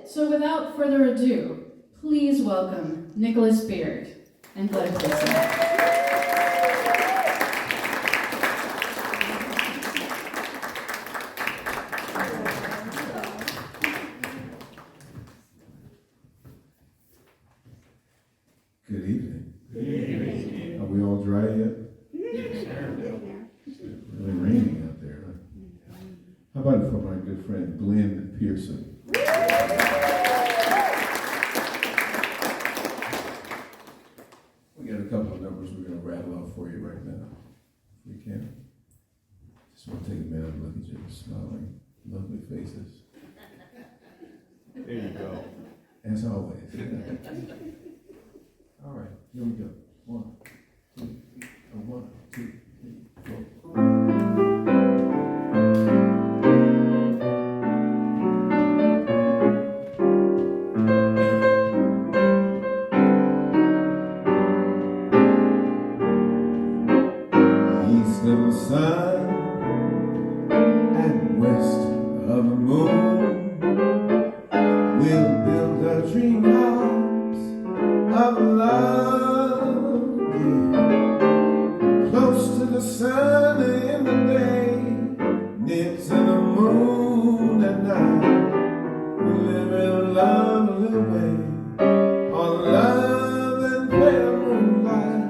So without further ado, please welcome Nicolas Bearde and Glen Pearson. Good evening. Good evening. Are we all dry yet? Yes, sir. It's really raining out there, huh? How about it for my good friend Glen Pearson? We got a couple of numbers we're going to rattle off for you right now, if we can. Just want to take a minute and look at your smiling, lovely faces. There you go. As always. All right, here we go. 1, 2, 1, 2, 3, 4. East of the sun and west of the moon, we'll build a dream house of love, dear. Close to the sun in the day, near to the moon at night. We'll live in a lovely way, on love and pale moonlight,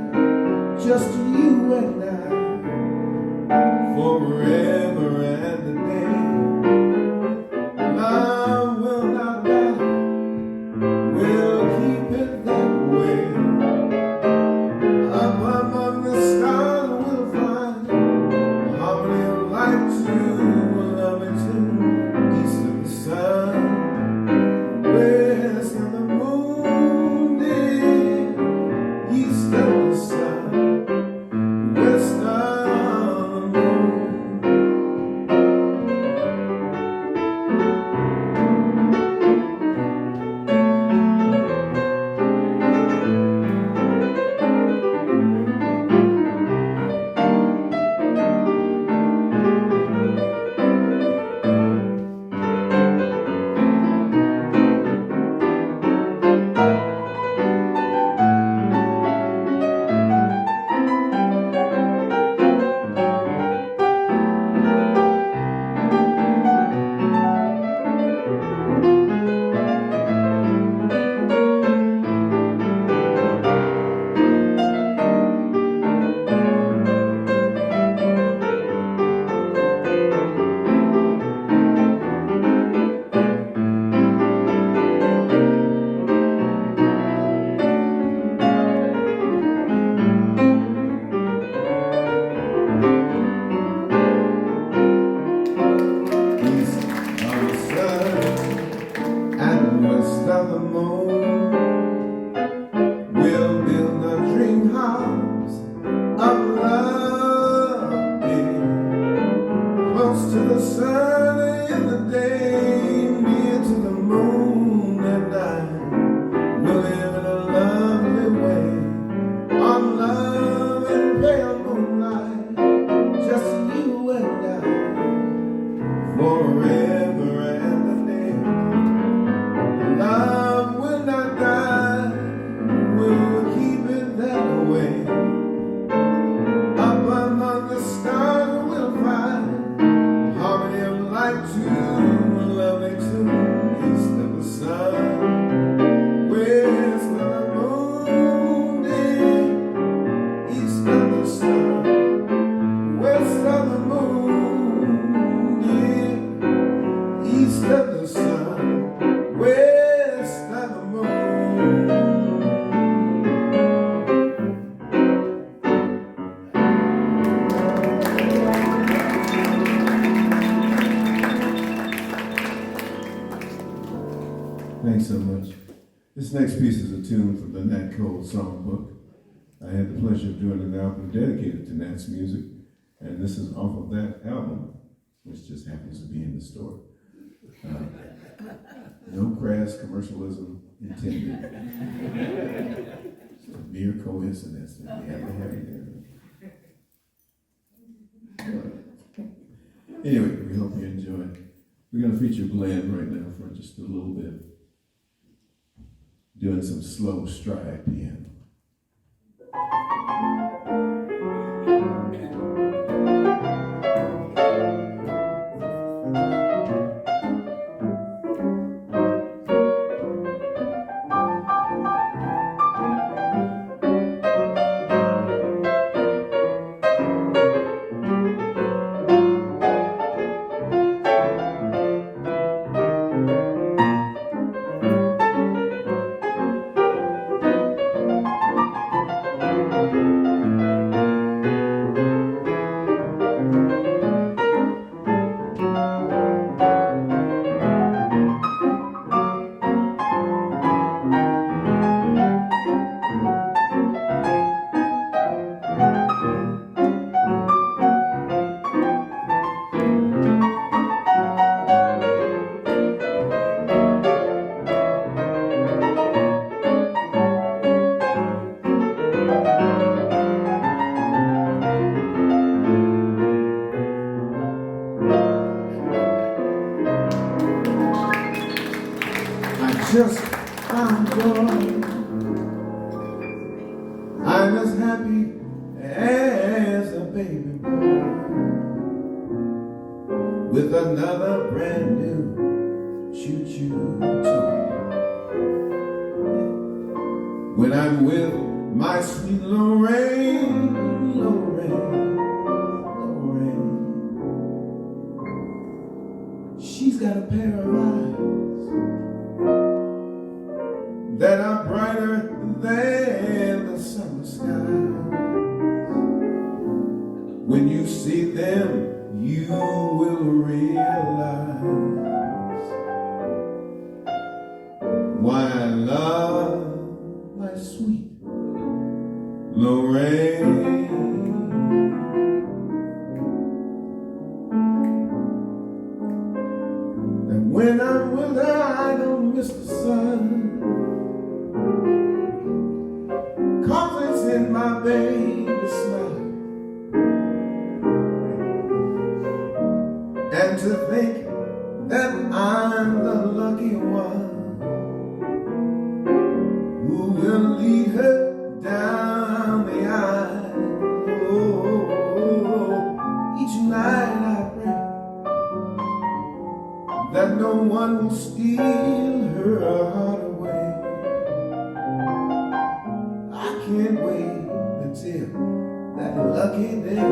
just you and I, forever and a day. Love will not die, we'll keep it that way. Up among the stars we'll find a harmony of light to a lovely tune. East of the sun, west of the moon, dear. East of the sun, west of the moon. East of the sun and west of the moon, we'll build a dream house of love, dear. Close to the sun in the day, near to the moon at night. We'll live in a lovely way, on love and pale moonlight, just you and I, forever and a day. Love will not die, we'll keep it that way. Up among the stars we'll find harmony of light to a lovely tune. East of the sun, west of the moon, dear. East of the sun, west of the moon, dear. East of the sun, west of the moon. Thanks so much. This next piece is a tune from the Nat Cole songbook. I had the pleasure of doing an album dedicated to Nat's music, and this is off of that album, which just happens to be in the store. No crass commercialism intended. It's a mere coincidence that we have to have it there. Anyway, we hope you enjoy We're going to feature Glen right now for just a little bit, doing some slow stride piano. Just found joy. I'm as happy as a baby boy with another brand new choo-choo toy. When I'm with my sweet Lorraine, Lorraine, Lorraine, she's got a pair of eyes that are brighter than the summer skies. When you see them, you will realize why I love my sweet Lorraine. And when I'm with her, I don't miss the sun, 'cause it's in my baby's smile. And to think that I'm the lucky one who will lead her down the aisle. Oh, each night I pray that no one will steal her heart away. I can't wait until that lucky day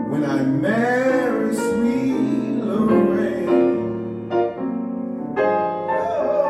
when I marry sweet Lorraine. Oh,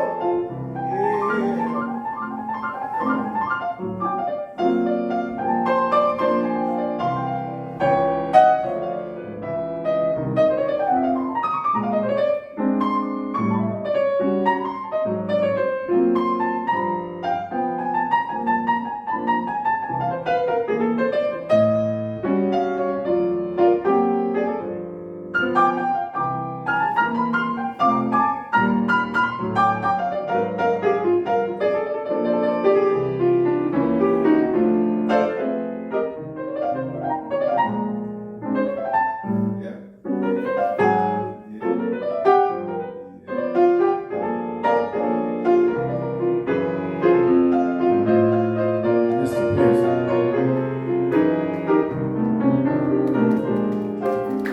yeah.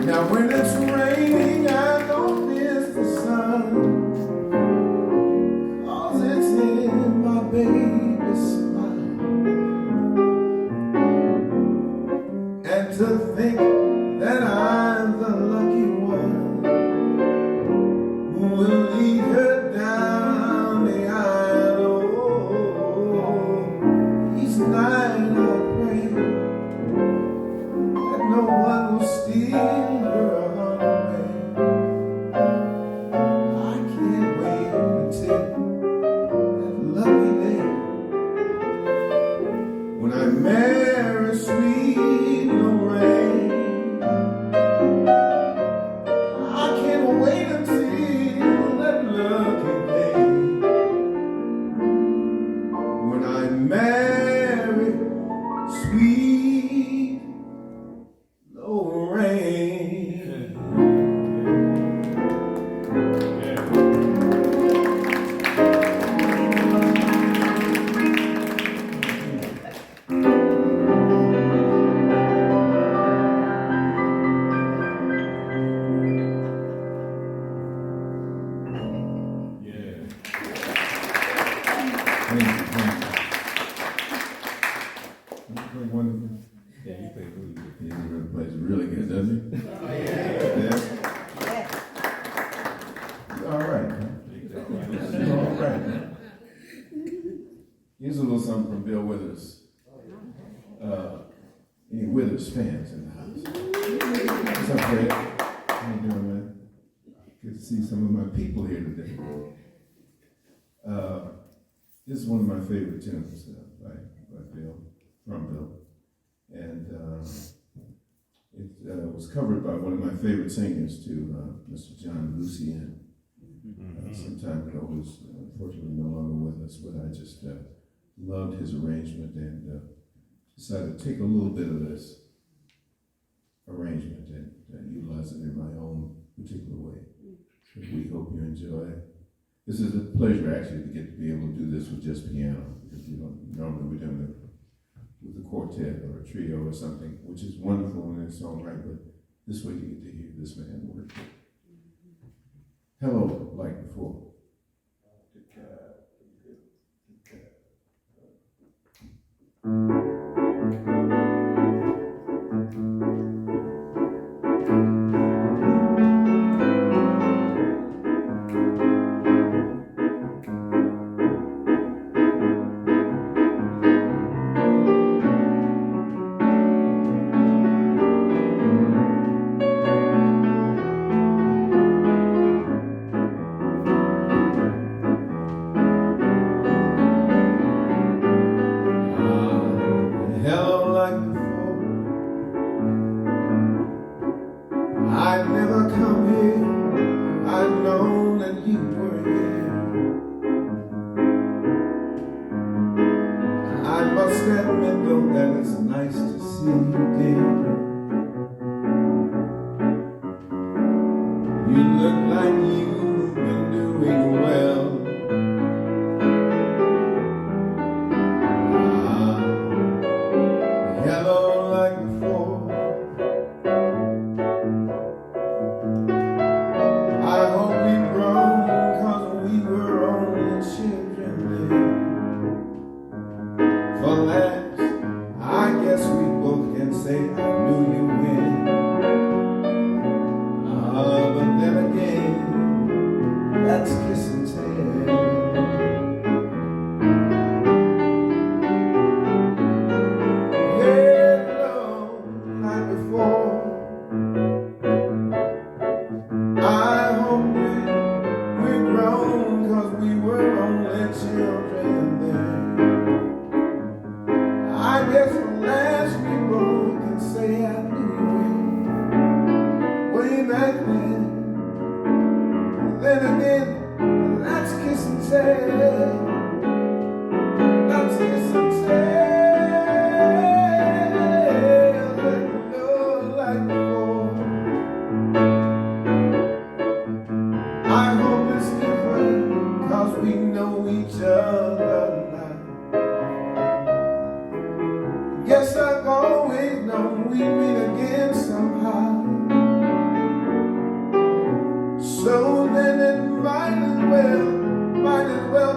Now when it's raining, I don't miss the sun, 'cause it's in my baby's smile. And to think that I'm the lucky one who will lead her down the aisle. Oh, each night I pray that no one will steal her heart away. I can't wait until that lucky day when I marry sweet Lorraine. I can't wait until that lucky day when I marry sweet Lorraine. Thank you. You play wonderful. Yeah, you played really good. He really plays really good, doesn't he? Yeah. He's all right, man. He's all right. Here's a little something from Bill Withers. Any Withers fans in the house? What's up, Fred? How you doing, man? Good to see some of my people here today. This is one of my favorite tunes by Bill, from Bill. And it was covered by one of my favorite singers too, Mr. John Lucien. Some time ago, who's unfortunately no longer with us, but I just loved his arrangement and decided to take a little bit of this arrangement and utilize it in my own particular way. So we hope you enjoy it. This is a pleasure actually to get to be able to do this with just piano, because we don't normally we're doing it with a quartet or a trio or something, which is wonderful in its own right, but this way you get to hear this man work. Hello, like before. Hello, like before. I'd never come here. I'd known that you were here. I must admit though that it's nice to see you again. You look like you've been doing well. Hello, like before. I hope we've grown, 'cause we were only children then. For last, I guess we both can say I knew you when. But then again, that's kiss and tell. I hope we're grown, 'cause we were only children then. I guess from last we both can say I knew you way back then. Then again, that's kiss and tell. That's kiss and tell. Like before. I hope it's different, 'cause we know each other now. Guess I've always known we'd meet again somehow. So then it might as well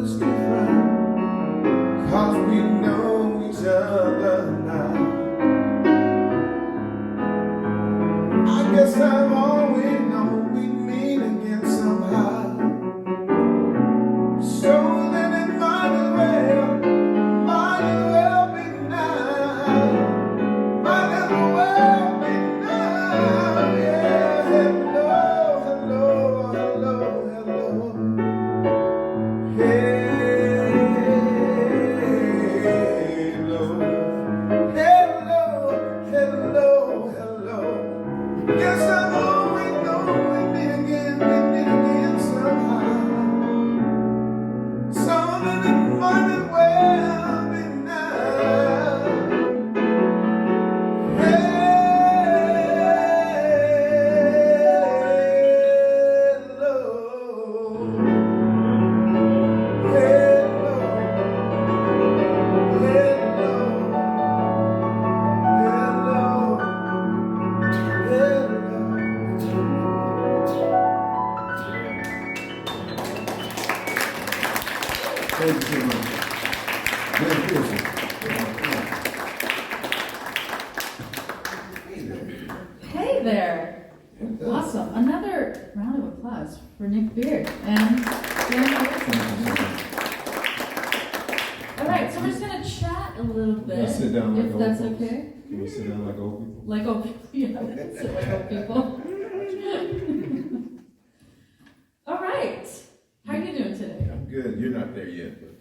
looks different, 'cause we know each other now. I guess I've always known we'd meet again somehow. So then it might as well be now. Might as well be now. Yeah, hello, hello, hello, hello. Hello, hello. Guess I've always known we'd meet again somehow. So that it might as well be now. Thank you so much. Glen Pearson. Hey there. Awesome. Another round of applause for Nick Bearde and Glen Pearson. All right, so we're just going to chat a little bit, Let's sit down like if old that's folks. okay. Can we sit down like old people? Like old people, yeah, we can sit like old people. All right. How are you doing today? I'm good. You're not there yet, but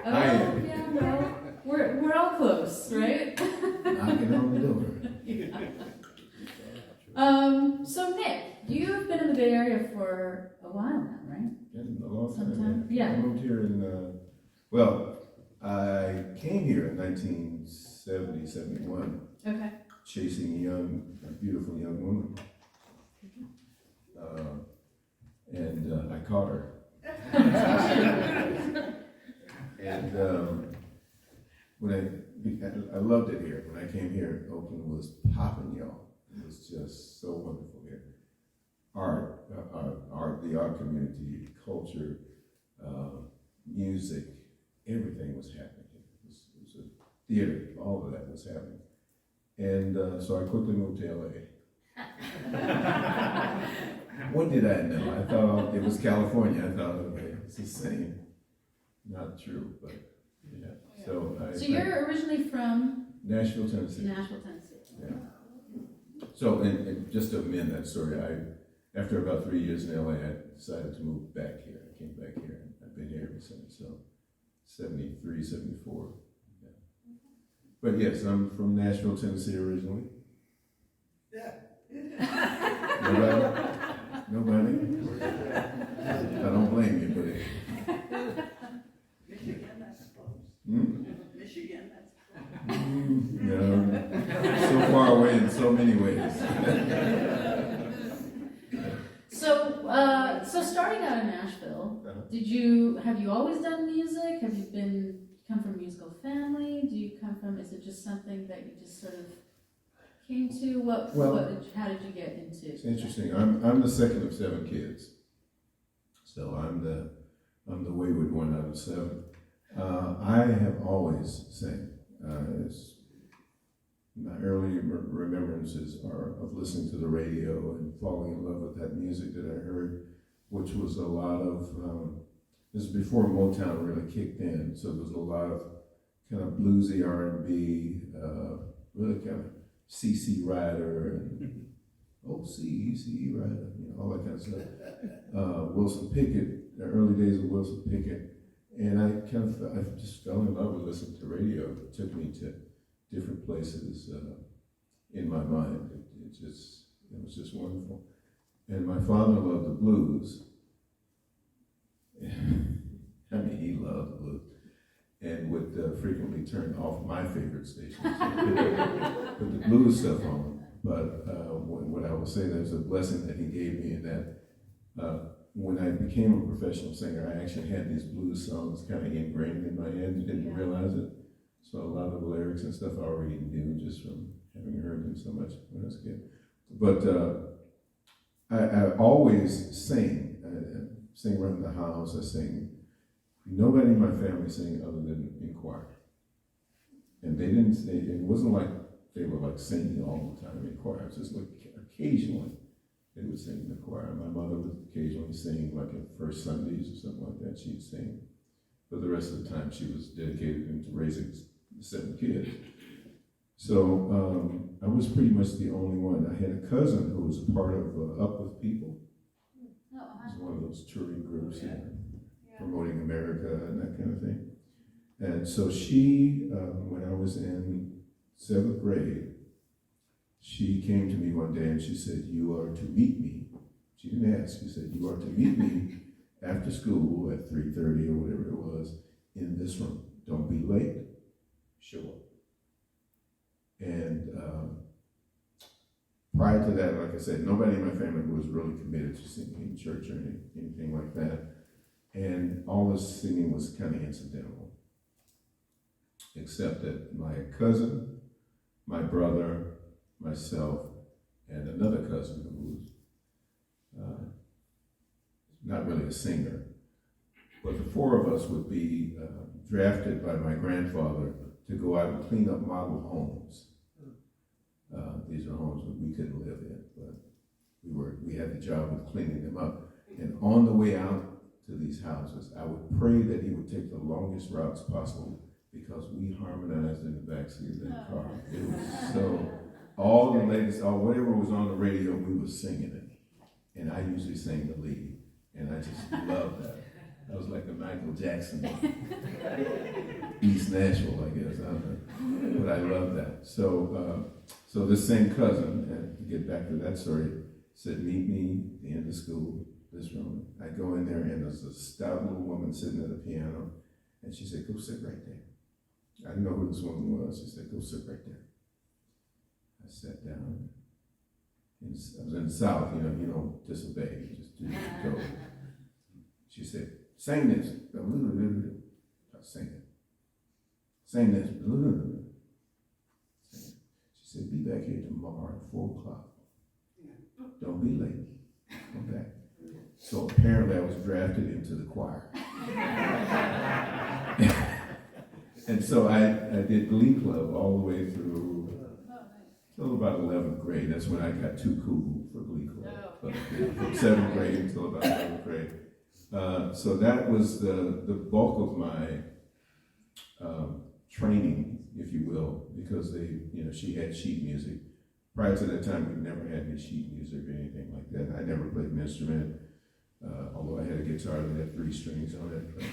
Oh, I am. yeah, well, we're all close, right? knocking on the door. So Nick, you've been in the Bay Area for a while now, right? In a long Sometime, time. yeah. I moved here in, I came here in 1970, 71, Okay. chasing a beautiful young woman. And I caught her. And when I loved it here. When I came here, Oakland was popping, y'all. It was just so wonderful here. Art, the art community, culture, music, everything was happening here. It was a theater, all of that was happening. And so I quickly moved to LA. What did I know? I thought it was California. I thought, okay, it's the same. Not true, but yeah. So you're originally from Nashville, Tennessee. Nashville, Tennessee. Yeah. So, and just to amend that story, after about 3 years in LA, I decided to move back here. I came back here, and I've been here ever since. So, 73, 74. Yeah. But yes, I'm from Nashville, Tennessee originally. Yeah. Nobody? I don't blame you, but Michigan, that's close. Michigan, that's no, so far away in so many ways. So starting out in Nashville, have you always done music? Have you come from a musical family? Is it just something that you just sort of came to? How did you get into? It's interesting. I'm the second of 7 kids, so I'm the wayward one out of 7. I have always sang. My early remembrances are of listening to the radio and falling in love with that music that I heard, which was a lot of. This is before Motown really kicked in, so there was a lot of kind of bluesy R&B, really kind of C.C. Ryder and C.C. Ryder, all that kind of stuff. Wilson Pickett, the early days of Wilson Pickett, and I just fell in love with listening to radio. It took me to different places in my mind. It was just wonderful. And my father loved the blues. I mean, he loved the blues, and would frequently turn off my favorite stations, put the blues stuff on. But what I will say, there's a blessing that he gave me in that when I became a professional singer, I actually had these blues songs kind of ingrained in my head and didn't realize it. So a lot of the lyrics and stuff I already knew just from having heard them so much when I was a kid. But I always sing. I sing around the house. I sing nobody in my family sang other than in choir. And they didn't say, it wasn't like they were like singing all the time in choir. It's just like occasionally they would sing in the choir. My mother would occasionally sing like at first Sundays or something like that. She'd sing. But the rest of the time she was dedicated into raising 7 kids. So I was pretty much the only one. I had a cousin who was a part of Up With People. It was one of those touring groups, promoting America and that kind of thing. And so she, when I was in 7th grade, she came to me one day and she said, "You are to meet me." She didn't ask. She said, "You are to meet me after school at 3:30 or whatever it was in this room. Don't be late. Show up." And prior to that, like I said, nobody in my family was really committed to singing in church or anything like that. And all this singing was kind of incidental, except that my cousin, my brother, myself, and another cousin who was not really a singer, but the 4 of us would be drafted by my grandfather to go out and clean up model homes. These are homes that we couldn't live in, but we had the job of cleaning them up. And on the way out to these houses, I would pray that he would take the longest routes possible, because we harmonized in the backseat of that car. It was so, all the latest, whatever was on the radio, we were singing it. And I usually sang the lead, and I just loved that. I was like the Michael Jackson of East Nashville, I guess. I don't know. But I love that. So this same cousin, and to get back to that story, said, "Meet me at the end of school, this room." I go in there, and there's a stout little woman sitting at the piano, and she said, "Go sit right there." I didn't know who this woman was. She said, "Go sit right there." I sat down. I was in the South, you don't disobey, you just do what you're told. She said, "Sing this." I sang it. Sing this. She said, "Be back here tomorrow at 4 o'clock. Don't be late. Come back." So apparently I was drafted into the choir. And so I did Glee Club all the way through till about 11th grade. That's when I got too cool for Glee Club. But from 7th grade until about 11th grade. So that was the bulk of my training, if you will, because she had sheet music. Prior to that time, we never had any sheet music or anything like that. I never played an instrument, although I had a guitar that had 3 strings on it. But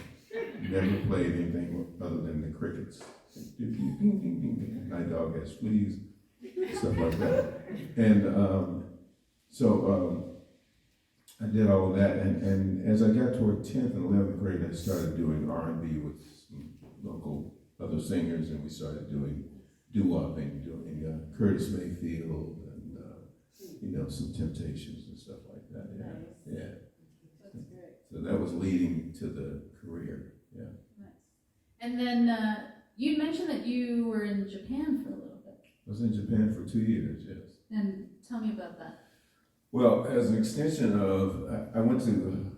never played anything other than the crickets. My dog has fleas, stuff like that. And so I did all of that. And as I got toward 10th and 11th grade, I started doing R&B with some local other singers, and we started doing doo-wopping, doing Curtis Mayfield and some Temptations and stuff like that. Yeah. Nice. Yeah. That's great. So that was leading to the career. Yeah. Nice. And then you mentioned that you were in Japan for a little bit. I was in Japan for 2 years. Yes. And tell me about that. Well, as an extension of, I went to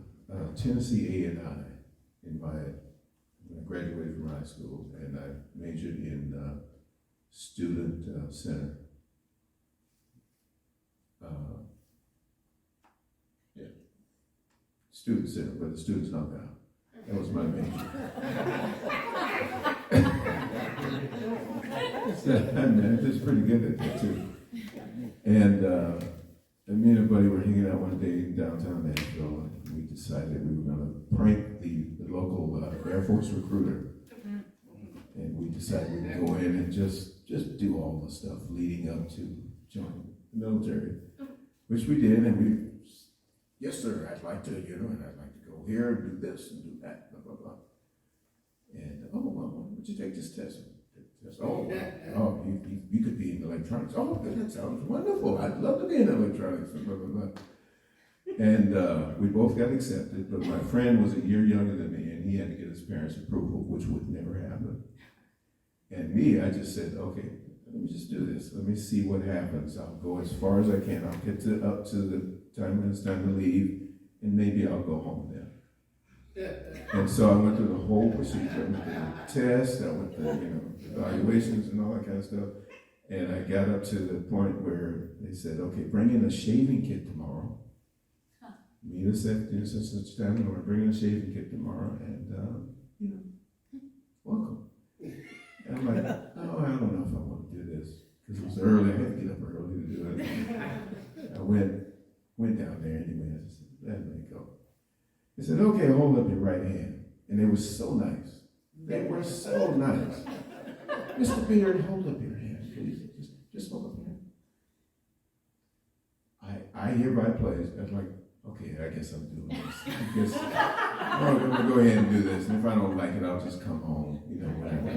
Tennessee A&I when I graduated from high school, and I majored in student center. Student center, where the students hung out. That was my major. I'm just pretty good at that too. And me and a buddy were hanging out one day in downtown Nashville, and we decided we were going to prank the local Air Force recruiter. And we decided we would go in and just do all the stuff leading up to joining the military, which we did. And we, "Yes, sir, I'd like to, and I'd like to go here and do this and do that, blah, blah, blah." And, "Oh, well, would you take this test?" You could be in electronics. "Oh, that sounds wonderful. I'd love to be in electronics." Blah, blah, blah. And we both got accepted, but my friend was a year younger than me, and he had to get his parents' approval, which would never happen. And me, I just said, "Okay, let me just do this. Let me see what happens. I'll go as far as I can. I'll get up to the time when it's time to leave, and maybe I'll go home then." And so I went through the whole procedure. I went through the test, I went through, evaluations and all that kind of stuff. And I got up to the point where they said, okay, bring in a shaving kit tomorrow. Meet us at such time, I'm going to bring in a shaving kit tomorrow, and, welcome. And I'm like, oh, I don't know if I want to do this, because it was early, I had to get up early to do it. I went down there anyway, I said, let me go. They said, okay, hold up your right hand. And they were so nice. They were so nice. Mr. Bearde, hold up your hand, please. Just hold up your hand. I hereby place. I was like, okay, I guess I'm doing this. I'm going to go ahead and do this. And if I don't like it, I'll just come home. Whatever.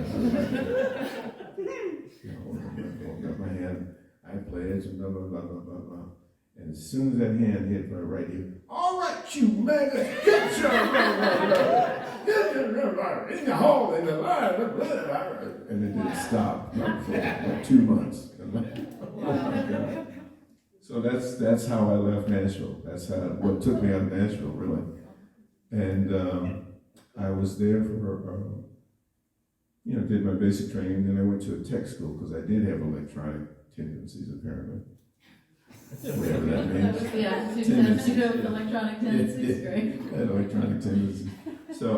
Hold up my hand. I pledge, and blah, blah, blah, blah, blah, blah. And as soon as that hand hit my right ear, all right, you maggot, get your in the hole, in the line, and it didn't stop for like 2 months. Oh my God. So that's how I left Nashville. That's what took me out of Nashville, really. And I was there for, did my basic training. Then I went to a tech school because I did have electronic tendencies, apparently. Whatever that means. That was the attitude test to go with electronic tendencies, great. I had electronic tendencies. So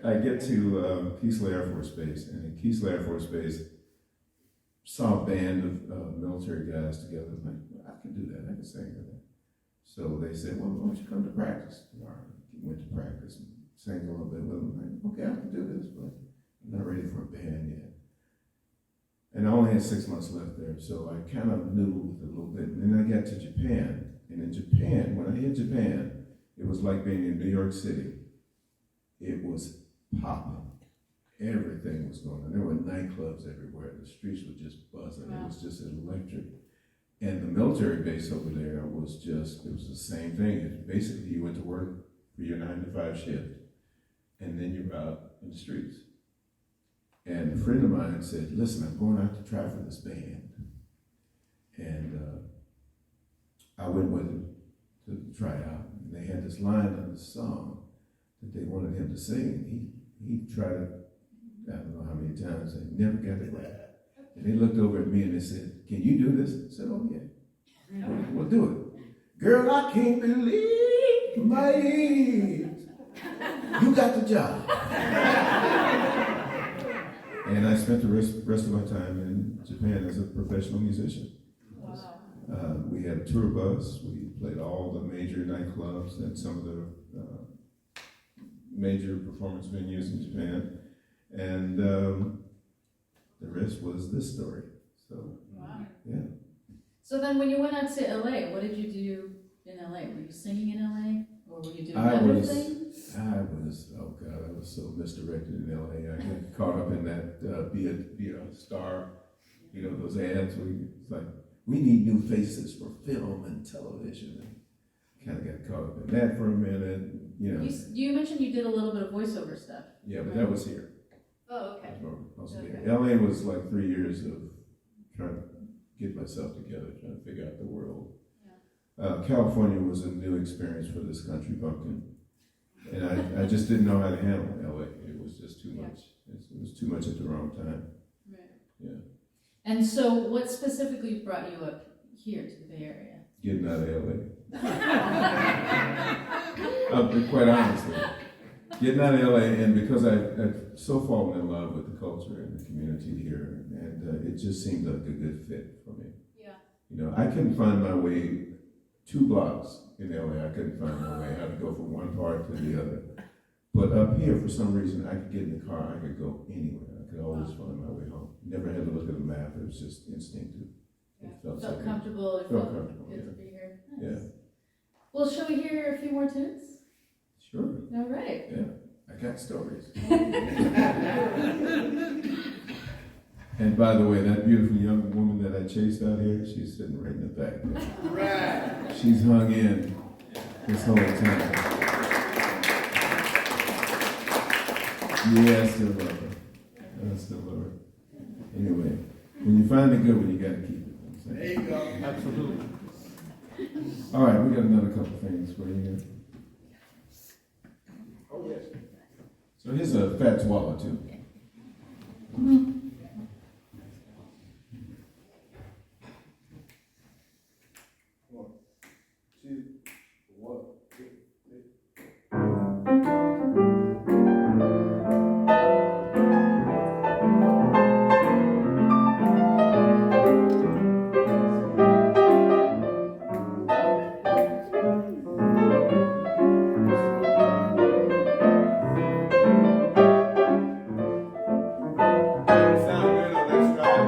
I get to Keesler Air Force Base, and in Keesler Air Force Base, saw a band of military guys together. I'm like, I can do that, I can sing that. So they said, well, why don't you come to practice tomorrow? Went to practice and sang a little bit with them. I'm like, okay, I can do this, but I'm not ready for a band yet. And I only had 6 months left there, so I kind of noodled with it a little bit. And then I got to Japan, and in Japan, when I hit Japan, it was like being in New York City. It was popping. Everything was going on. There were nightclubs everywhere. The streets were just buzzing. Wow. It was just electric. And the military base over there it was the same thing. It basically, you went to work for your 9 to 5 shift, and then you're out in the streets. And a friend of mine said, listen, I'm going out to try for this band. And I went with him to try out. And they had this line on the song that they wanted him to sing. He tried it, I don't know how many times, and never got it right. And they looked over at me and they said, can you do this? I said, oh yeah. We'll do it. Girl, I can't believe my ears. You got the job. And I spent the rest of my time in Japan as a professional musician. Wow. We had a tour bus. We played all the major nightclubs and some of the major performance venues in Japan. And the rest was this story. So, wow. Yeah. So then when you went out to LA, what did you do in LA? Were you singing in LA? Or were you doing other things? I was so misdirected in LA. I got caught up in that be a star, those ads where it's like, we need new faces for film and television. And kind of got caught up in that for a minute, You mentioned you did a little bit of voiceover stuff. Yeah, but that was here. Oh, okay. Okay. LA was like 3 years of trying to get myself together, trying to figure out the world. California was a new experience for this country bumpkin. And I just didn't know how to handle LA. It was just too much. It was too much at the wrong time. Right. Yeah. And so what specifically brought you up here to the Bay Area? Getting out of LA. I'll be quite honestly. Getting out of LA, and because I've so fallen in love with the culture and the community here, and it just seemed like a good fit for me. Yeah. I couldn't find my way 2 blocks in LA. I couldn't find my way how to go from one part to the other. But up here, for some reason, I could get in the car. I could go anywhere. I could always find my way home. Never had to look at a map. It was just instinctive. Yeah. It felt comfortable. It felt comfortable. Good to be here. Nice. Yeah. Well, shall we hear a few more tunes? Sure. All right. Yeah. I got stories. And by the way, that beautiful young woman that I chased out here, she's sitting right in the back there. Right. She's hung in this whole time. Yeah, I still love her. I still love her. Anyway, when you find a good one, you got to keep it. There you go. Absolutely. All right, we got another couple things for you here. Oh, yes. So here's a fat swallow too. One, two, one, two, three. Sound good on that stride?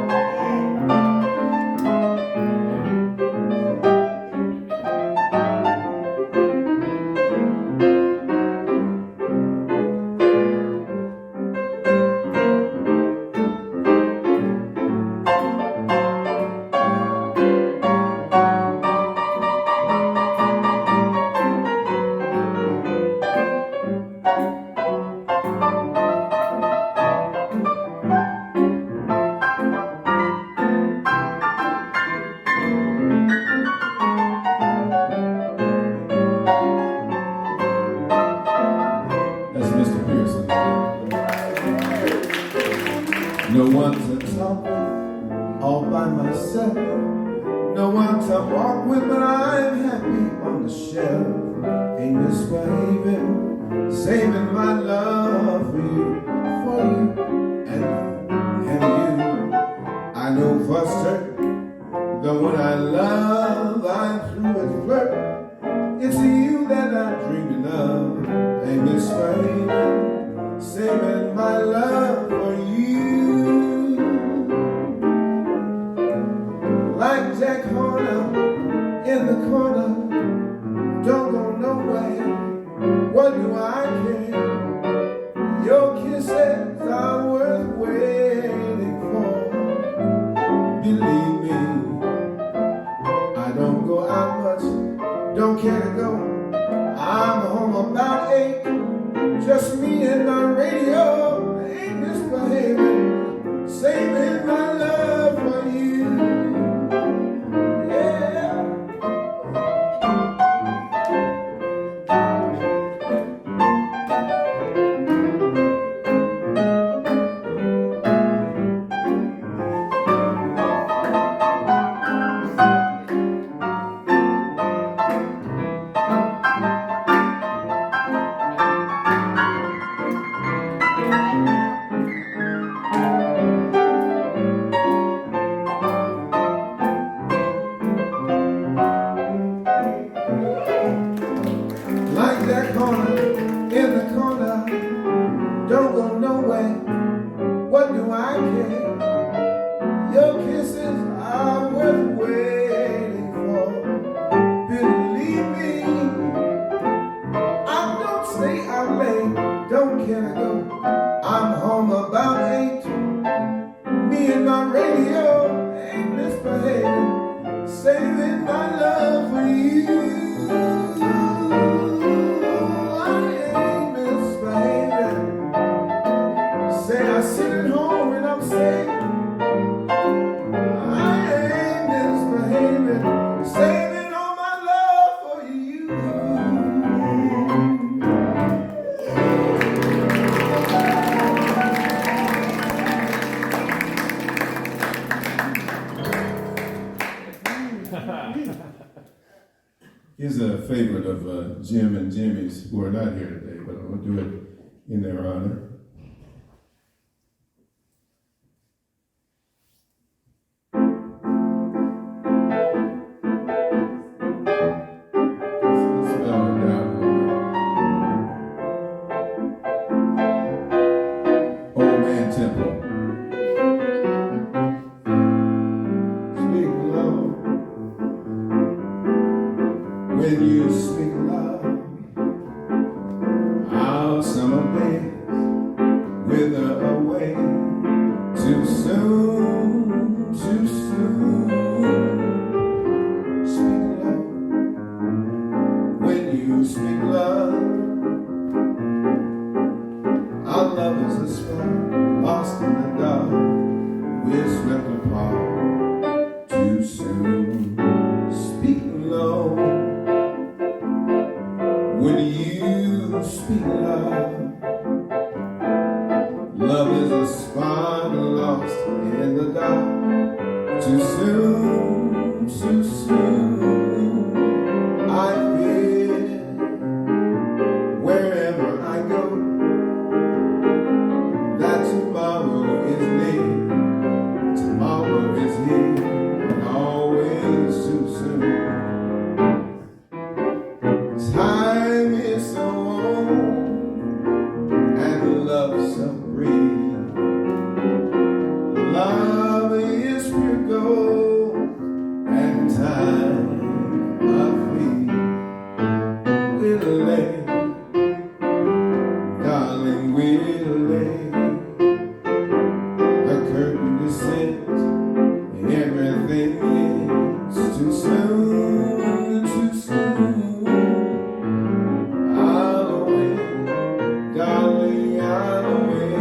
That's Mr. Pearson. No one to talk with, all by myself. No one to walk with, but I'm happy on the shelf. Ain't misbehaving, saving my love for you, and you. I know for certain, the one I love, I'm through with flirting. It's you that I'm dreaming of. Ain't misbehaving, saving my love for you. Like Jack Horner in the corner, don't go nowhere. What do I care? Your kisses are worth waiting for. Believe me, I don't go out much, don't care to go. I'm home about 8, just me and my radio. Ain't misbehaving, saving my love for you. Yeah. Like that corner, in the corner, don't go nowhere. What do I care? Your kisses are worth waiting for. Believe me, I don't stay out late, don't care to go. I'm home about 8. Me and my radio ain't misbehaving, saving my love for you. Say I sit at home and I'm saying I ain't misbehaving, saving all my love for you. Here's a favorite of Jim and Jimmy's, who are not here today, but I'm going to do it in their honor. When you speak love, our summer days wither away too soon, too soon. Speak love, when you speak love, our love is a spark lost in the dark. We're swept apart too soon. Speak low. When you speak love, will lay. The curtain descends, and everything is too soon, too soon. I'll away, darling, I'll away.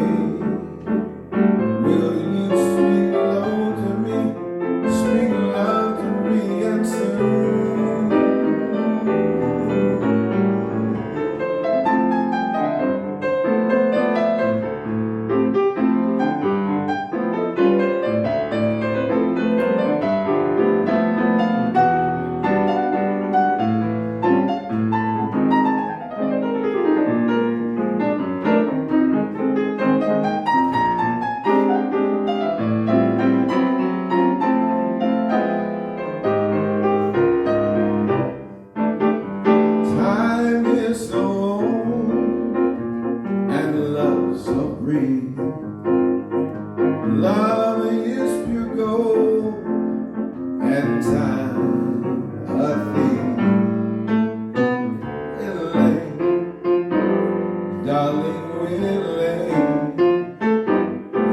Will you speak low to me, speak loud to me, and soon? Time is so old and love so green. Love is pure gold and time a thief. We'll lay, darling, we'll lay.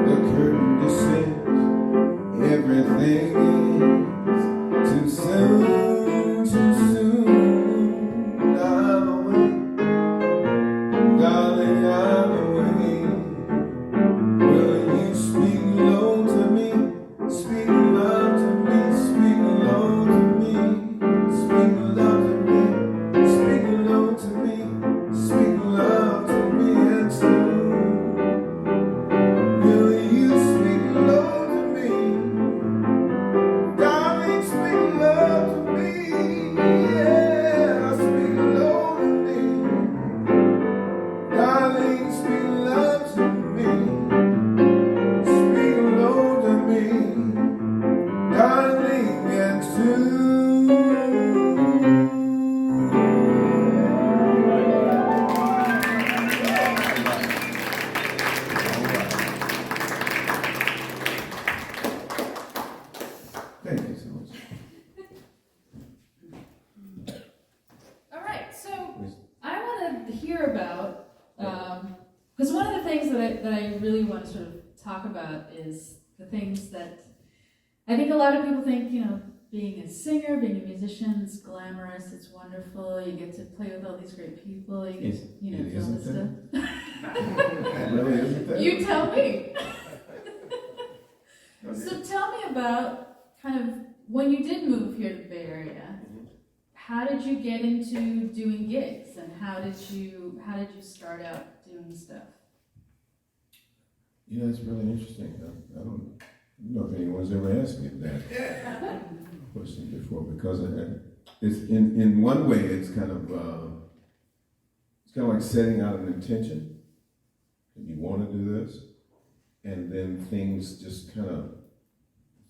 The curtain descends, everything is too soon, too soon. I'm away, darling, I'm away. Will you speak low to me, speak loud to me, speak low to me, speak loud to me, speak low to me, speak loud to me, and soon. Will you speak low to me, darling, speak low to me, yeah, speak low to me, darling, speak low to me, speak low to me, darling, and soon. Thank you so much. All right, so I want to hear about, because one of the things that I really want to sort of talk about is the things that I think a lot of people think, being a singer, being a musician, it's glamorous, it's wonderful, you get to play with all these great people, you get to, do all Isn't this stuff. It really isn't that? You tell me. Okay. So tell me about kind of when you did move here to the Bay Area. How did you get into doing gigs, and how did you start out doing stuff? It's really interesting. I don't know if anyone's ever asked me that question before, because it's in one way it's kind of like setting out an intention that you want to do this, and then things just kind of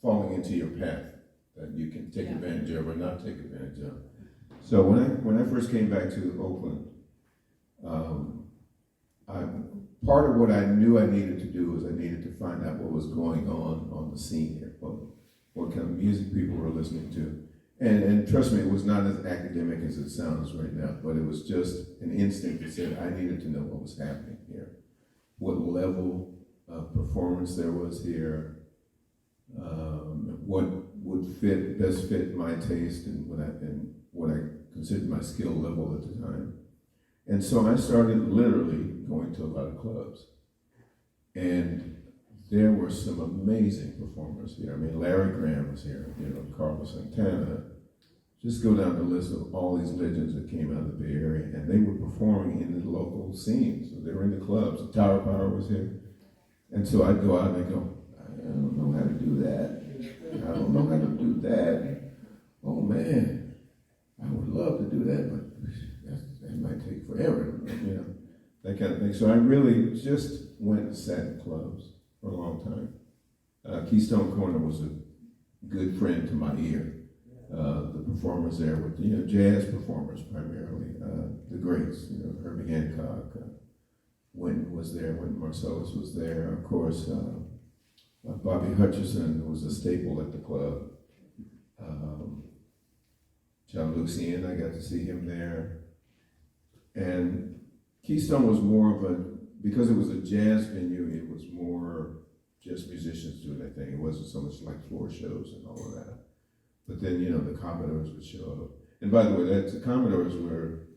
falling into your path that you can take advantage of or not take advantage of. So when I first came back to Oakland, part of what I knew I needed to do was I needed to find out what was going on the scene here, what kind of music people were listening to. And trust me, it was not as academic as it sounds right now, but it was just an instinct that said I needed to know what was happening here, what level of performance there was here, what would best fit my taste and what I considered my skill level at the time. And so I started literally going to a lot of clubs. And there were some amazing performers here. I mean, Larry Graham was here, Carlos Santana. Just go down the list of all these legends that came out of the Bay Area, and they were performing in the local scene. So they were in the clubs. Tower Power was here. And so I'd go out and I'd go, I don't know how to do that. I don't know how to do that. Oh man, I would love to do that, but that might take forever, that kind of thing. So I really just went and sat in clubs for a long time. Keystone Corner was a good friend to my ear. The performers there were, jazz performers primarily, the greats, Herbie Hancock, Wynton was there, Wynton Marsalis was there, of course, Bobby Hutcherson was a staple at the club. John Lucien, I got to see him there. And Keystone was more of a because it was a jazz venue, it was more just musicians doing that thing. It wasn't so much like floor shows and all of that. But then, the Commodores would show up. And by the way, the Commodores were,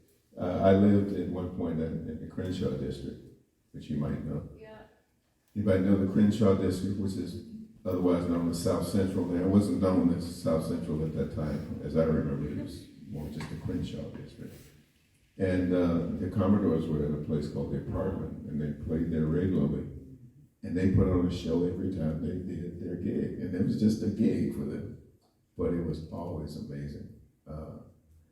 I lived at one point in the Crenshaw district, which you might know. Yeah. You might know the Crenshaw district, which is otherwise known as South Central. Now, it wasn't known as South Central at that time. As I remember, it was more just the Crenshaw district. And the Commodores were at a place called The Apartment, and they played there regularly. And they put on a show every time they did their gig. And it was just a gig for them, but it was always amazing.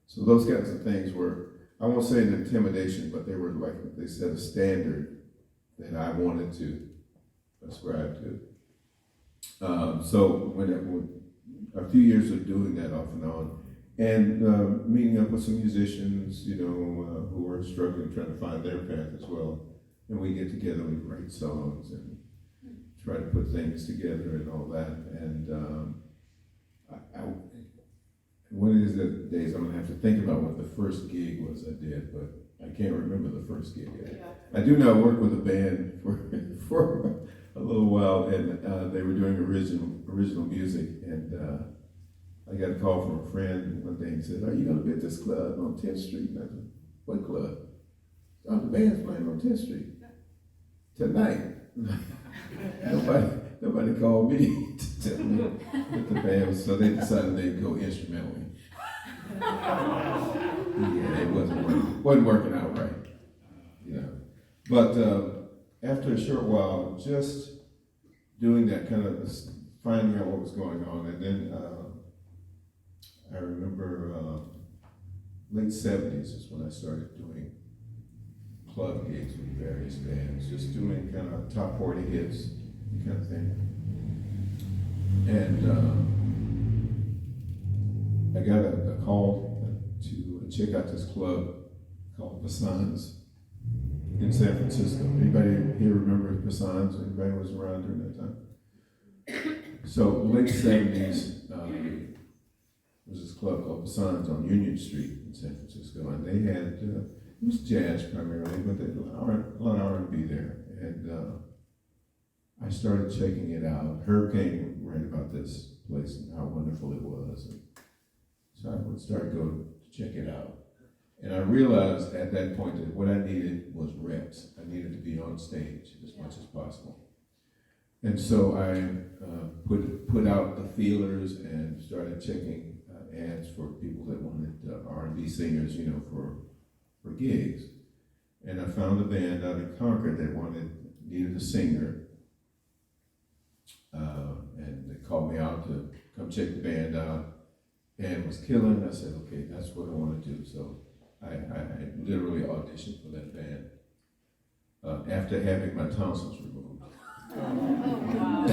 So those kinds of things were, I won't say an intimidation, but they were like, they set a standard that I wanted to ascribe to. So when a few years of doing that off and on, and meeting up with some musicians, who were struggling, trying to find their path as well. And we get together, we write songs and try to put things together and all that. And one of these days I'm gonna have to think about what the first gig was I did, but I can't remember the first gig. I do know I worked with a band for a little while, and they were doing original music, and I got a call from a friend one day and said, "Are you going to be at this club on 10th Street?" And I said, "What club?" "Oh, the band's playing on 10th Street tonight." Nobody called me to tell me that the band was, so they decided they'd go instrumental. Yeah, it wasn't working out right, But after a short while, just doing that, kind of finding out what was going on, and then I remember late 70s is when I started doing club gigs with various bands, just doing kind of top 40 hits, kind of thing. And I got a call to check out this club called Passan's in San Francisco. Anybody here remember Passan's? Anybody was around during that time? So late 70s, there was this club called Passan's on Union Street in San Francisco, and they had, it was jazz primarily, but they had a lot of R&B there. And I started checking it out. Herb came right about this place and how wonderful it was. And so I would start going to check it out. And I realized at that point that what I needed was reps. I needed to be on stage as much as possible. And so I put out the feelers and started checking ads for people that wanted R&B singers, for gigs. And I found a band out in Concord that needed a singer. And they called me out to come check the band out, and was killing. I said, okay, that's what I want to do. So I literally auditioned for that band after having my tonsils removed. Oh, wow.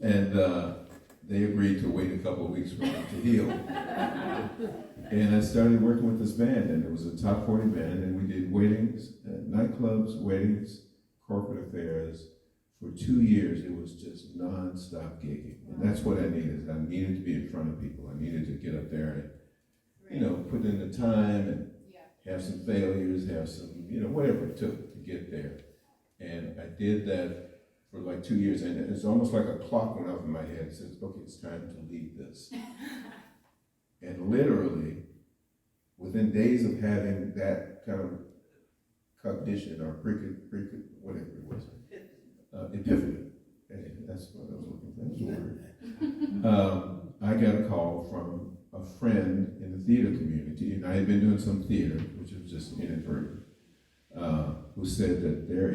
And they agreed to wait a couple of weeks for it to heal. And I started working with this band, and it was a top 40 band, and we did weddings, nightclubs, weddings, corporate affairs. For 2 years, it was just non-stop gigging. And that's what I needed. I needed to be in front of people. I needed to get up there and, put in the time and have some failures, have some, whatever it took to get there. And I did that for like 2 years. And it's almost like a clock went off in my head. It says, okay, it's time to leave this. And literally, within days of having that kind of cognition or whatever it was, epiphany. That's what I was looking for. That's the word. I got a call from a friend in the theater community, and I had been doing some theater, which was just inadvertent, who said that they're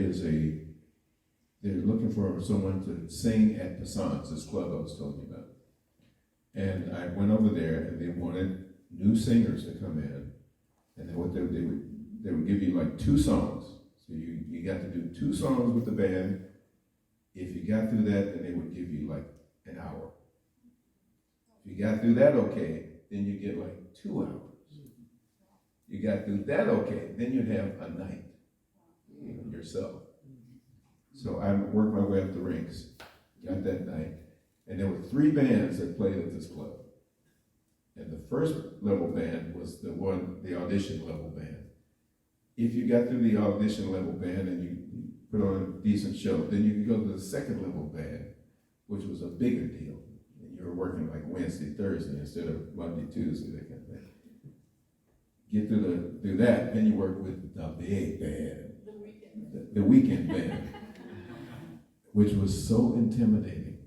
looking for someone to sing at Passan's, this club I was telling you about. And I went over there, and they wanted new singers to come in, and they would give you like 2 songs. So you got to do 2 songs with the band. If you got through that, then they would give you like an hour. If you got through that okay, then you get like 2 hours. You got through that okay, then you'd have a night, yourself. So I worked my way up the ranks, got that night, and there were 3 bands that played at this club. And the first level band was the audition level band. if you got through the audition level band and you put on a decent show, then you could go to the second level band, which was a bigger deal. And you were working like Wednesday, Thursday instead of Monday, Tuesday, that kind of thing. Get through that, then you work with the big band, the weekend band, which was so intimidating.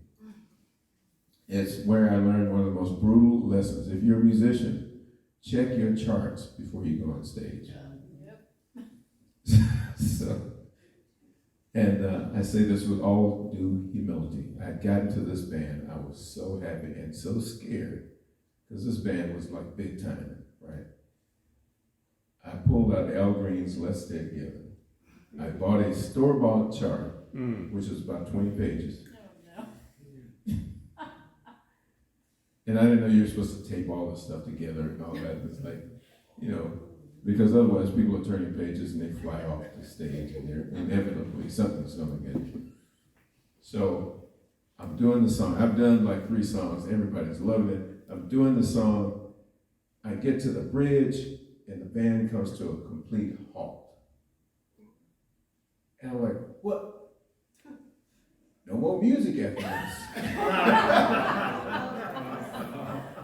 It's where I learned one of the most brutal lessons. If you're a musician, check your charts before you go on stage. I say this with all due humility. I got into this band, I was so happy and so scared, because this band was like big time, right? I pulled out Al Green's Let's Stay Together. I bought a store-bought chart, which was about 20 pages. Oh, no. And I didn't know you were supposed to tape all this stuff together and all that. It's like, because otherwise people are turning pages and they fly off the stage and inevitably something's going to get you. So I'm doing the song. I've done like 3 songs. Everybody's loving it. I'm doing the song. I get to the bridge and the band comes to a complete halt. And I'm like, what? No more music after this.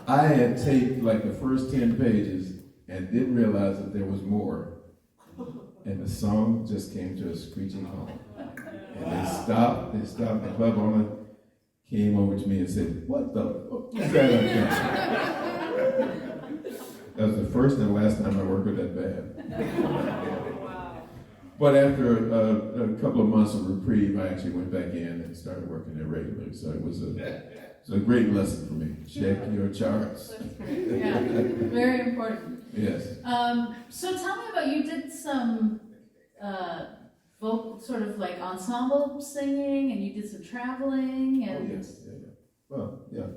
I had taped like the first 10 pages and didn't realize that there was more. And the song just came to a screeching halt. And they stopped, the club owner came over to me and said, what the fuck was that up there? That was the first and last time I worked with that band. But after a couple of months of reprieve, I actually went back in and started working there regularly. So it was a great lesson for me. Check your charts. That's great. Yeah, very important. Yes. So tell me about, you did some vocal, sort of like ensemble singing, and you did some traveling, and... Oh, yes. Yeah. Well, yeah.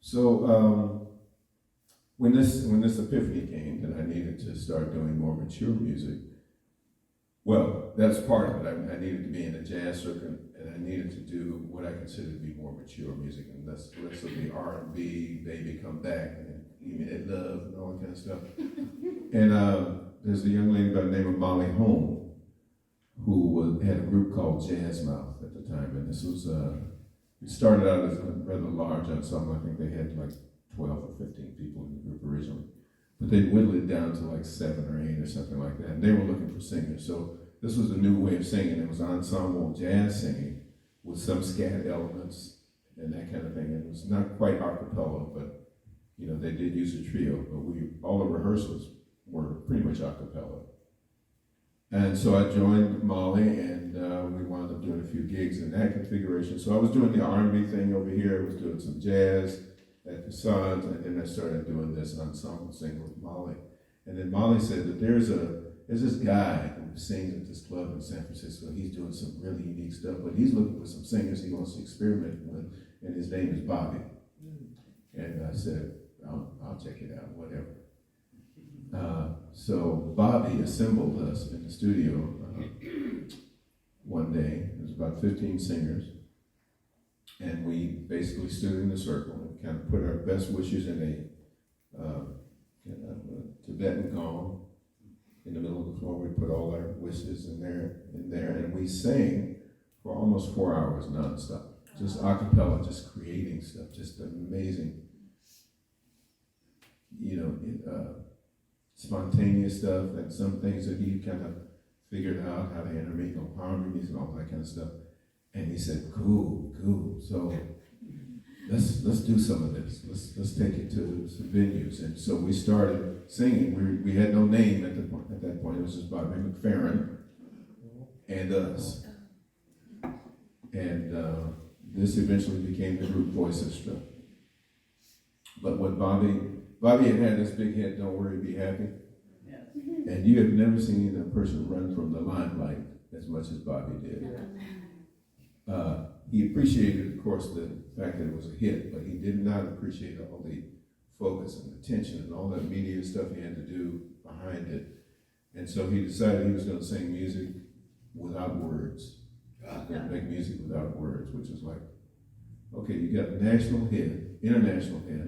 So when this epiphany came that I needed to start doing more mature music, well, that's part of it. I needed to be in the jazz circuit, and I needed to do what I consider to be more mature music, and less of the R&B, Baby Come Back, and Even Ed Love, and all that kind of stuff. And there's a young lady by the name of Molly Holm, who had a group called Jazz Mouth at the time, and this was, it started out as a rather large ensemble. I think they had like 12 or 15 people in the group originally. But they whittled it down to like 7 or 8 or something like that. And they were looking for singers. So this was a new way of singing. It was ensemble jazz singing with some scat elements and that kind of thing. And it was not quite a cappella, but they did use a trio. But all the rehearsals were pretty much a cappella. And so I joined Molly, and we wound up doing a few gigs in that configuration. So I was doing the R&B thing over here. I was doing some jazz at the Sons, and then I started doing this ensemble singing with Molly. And then Molly said that there's this guy who sings at this club in San Francisco. He's doing some really unique stuff, but he's looking for some singers he wants to experiment with, and his name is Bobby. And I said, I'll check it out, whatever. So Bobby assembled us in the studio one day. It was about 15 singers. And we basically stood in a circle and kind of put our best wishes in a Tibetan gong in the middle of the floor. We put all our wishes in there, and we sang for almost 4 hours nonstop. Just a cappella, just creating stuff, just amazing, spontaneous stuff, and some things that he kind of figured out how to intermingle harmonies and all that kind of stuff. And he said, cool. So let's do some of this. Let's take it to some venues. And so we started singing. We had no name at that point. It was just Bobby McFerrin and us. And this eventually became the group Voice. But when Bobby had this big hit, Don't Worry, Be Happy. Yes. And you have never seen a person run from the limelight as much as Bobby did. He appreciated, of course, the fact that it was a hit, but he did not appreciate all the focus and attention and all that media stuff he had to do behind it. And so he decided he was going to sing music without words. He was going to make music without words, which is like, okay, you got a national hit, international hit,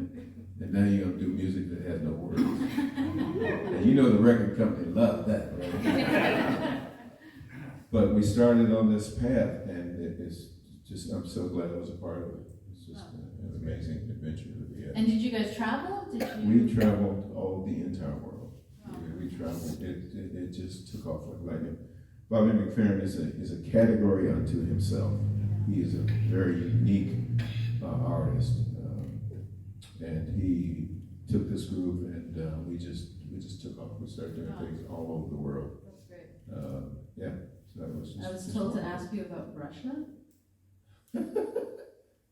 And now you're gonna do music that has no words. And you know the record company loved that, right? But we started on this path, and it's just, I'm so glad I was a part of it. It's just an amazing adventure that we had. And did you guys travel? We traveled the entire world. We traveled, it just took off like lightning. Bobby McFerrin is a category unto himself. He is a very unique artist. And he took this group, and we just took off. We started doing things all over the world. That's great. Yeah, so that was just. I was told to ask you about Russia.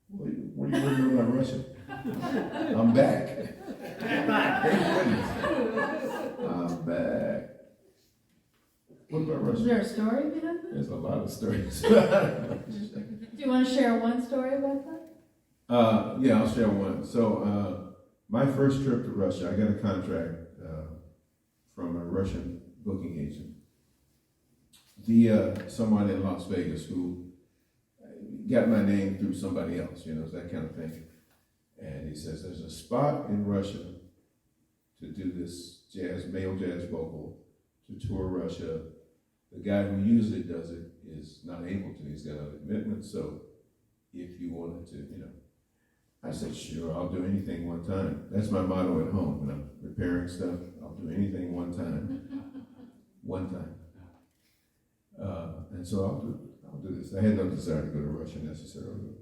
What do you want to know about Russia? I'm back. Thank goodness. I'm back. What about Russia? Is there a story behind that? There's a lot of stories. Do you want to share one story about that? Yeah, I'll share one. So, my first trip to Russia, I got a contract from a Russian booking agent. Someone in Las Vegas who got my name through somebody else, that kind of thing. And he says, there's a spot in Russia to do this male jazz vocal, to tour Russia. The guy who usually does it is not able to. He's got a commitment, so if you wanted to, I said, sure, I'll do anything one time. That's my motto at home when I'm repairing stuff. I'll do anything one time. One time. And so I'll do this. I had no desire to go to Russia necessarily.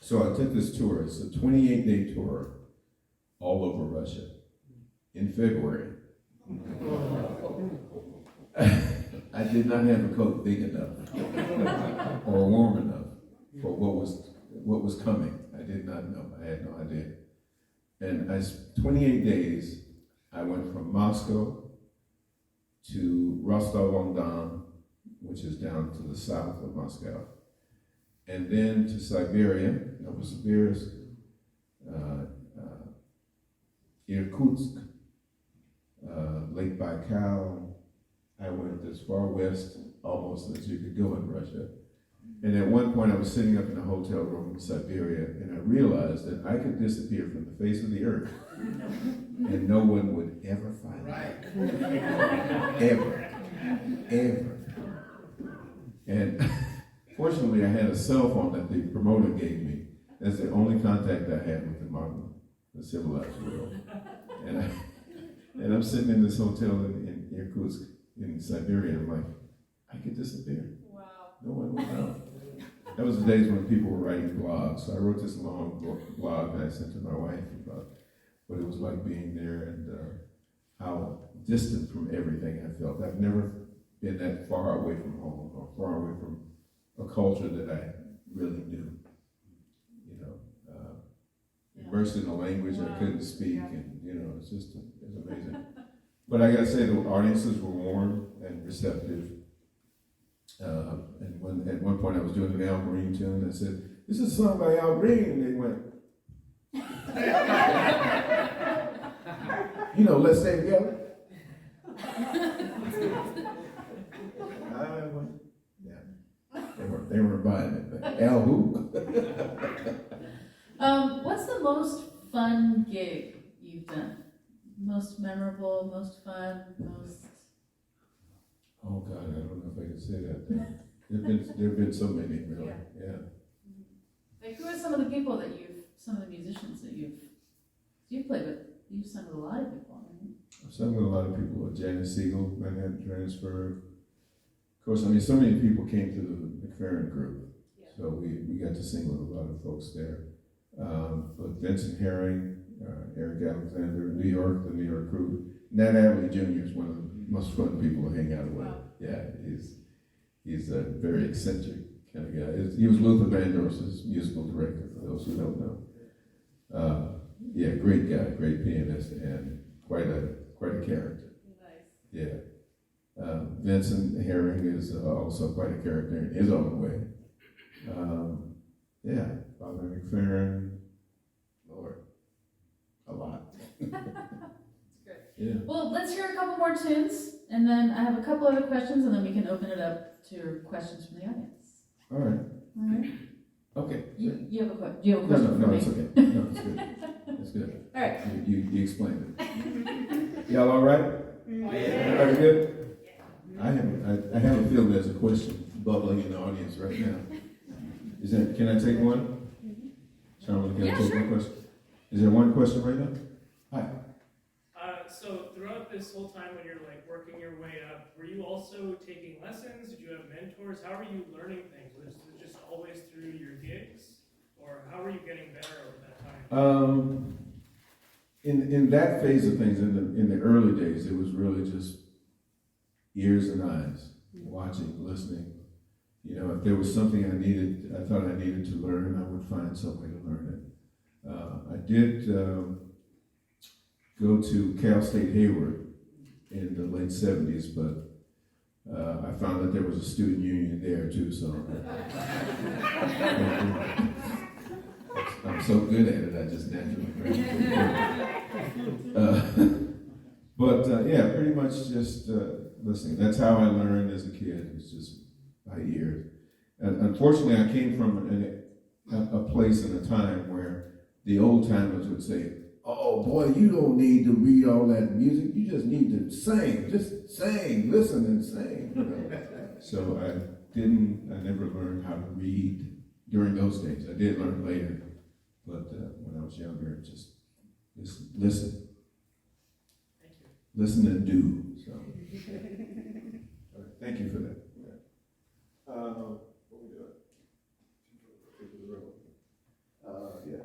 So I took this tour. It's a 28-day tour all over Russia in February. I did not have a coat big enough or warm enough for what was coming. I did not know. I had no idea. And 28 days, I went from Moscow to Rostov-on-Don, which is down to the south of Moscow, and then to Siberia, Novosibirsk, Irkutsk, Lake Baikal. I went as far west almost as you could go in Russia. And at one point I was sitting up in a hotel room in Siberia, and I realized that I could disappear from the face of the earth and no one would ever find me. Ever. And fortunately I had a cell phone that the promoter gave me. That's the only contact I had with the civilized world. And I'm sitting in this hotel in Irkutsk in Siberia, and I'm like, I could disappear. Wow. No one would know. That was the days when people were writing blogs. So I wrote this long blog that I sent to my wife about what it was like being there and how distant from everything I felt. I've never been that far away from home or far away from a culture that I really knew. Immersed in a language I couldn't speak, and it's amazing. But I gotta say, the audiences were warm and receptive. And at one point I was doing an Al Green tune, I said, "This is a song by Al Green," and they went, "Let's stay together." I went, yeah, they weren't buying it. But Al who? What's the most fun gig you've done? Most memorable, most fun, most... Oh God, I don't know if I can say that. There've been so many, really. Yeah. Like, who are some of the people that some of the musicians that you've played with? You've sung with a lot of people, right? I've sung with a lot of people. Janet Siegel, Manhattan Transfer. Of course, so many people came through the McFerrin group. Yeah. So we got to sing with a lot of folks there. But Vincent Herring, Eric Alexander, New York, the New York crew. Nat Adderley Jr. is one of the most fun people to hang out with. Wow. Yeah, he's a very eccentric kind of guy. He was Luther Vandross's musical director, for those who don't know. Yeah, great guy, great pianist, and quite a character. Nice. Yeah. Vincent Herring is also quite a character in his own way. Yeah, Bobby McFerrin, Lord, a lot. That's great. Yeah. Well, let's hear a couple more tunes, and then I have a couple other questions, and then we can open it up to questions from the audience. All right. All right. Okay. You have a question? Do you have a question for No, me? it's okay. No, it's good. It's good. All right. You explained it. Y'all all right? Everybody good? I have a feeling there's a question bubbling in the audience right now. Can I take one? Sharmila, can I take one question? Is there one question right now? Hi. So throughout this whole time when you're like working your way up, were you also taking lessons? Did you have mentors? How were you learning things? Was it just always through your gigs? Or how were you getting better over that time? In that phase of things, in the early days, it was really just ears and eyes, watching, listening. You know, if there was something I thought I needed to learn, I would find some way to learn it. I did go to Cal State Hayward in the late 70s, but I found that there was a student union there too, so I'm so good at it, I just naturally graduated. Yeah, pretty much just listening. That's how I learned as a kid, it's just by ear. And unfortunately, I came from a place and a time where the old timers would say, "Oh boy, you don't need to read all that music. You just need to sing. Just sing, listen, and sing." You know? So I never learned how to read during those days. I did learn later, but when I was younger, just listen, Thank you. listen and do. So, all right, thank you for that. Yeah. What we doing? Yeah.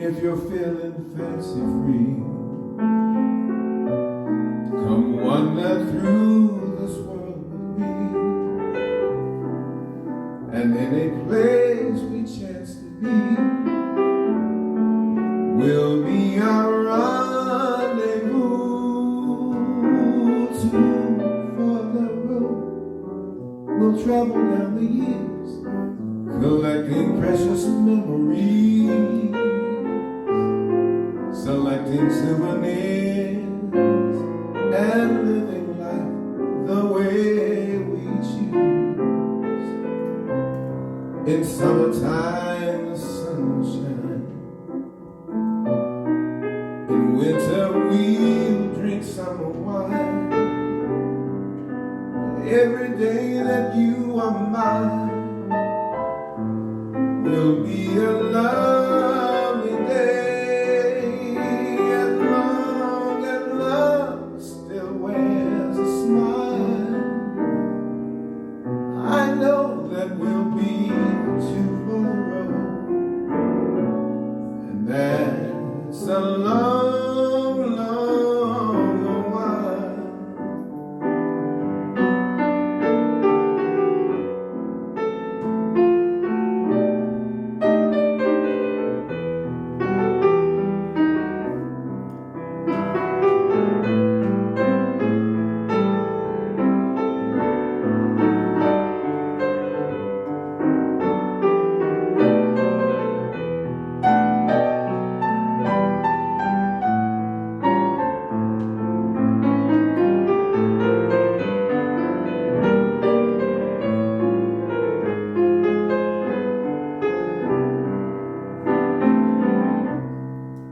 If you're feeling fancy free, come wander through this world with me. And any place we chance to be will be our rendezvous. Too far the road we'll travel down the years, collecting precious memories, selecting souvenirs, and living life the way we choose. In summertime, the sun will shine. In winter, we'll drink summer wine. Every day that you are mine will be a lovely day. That's a long, long while.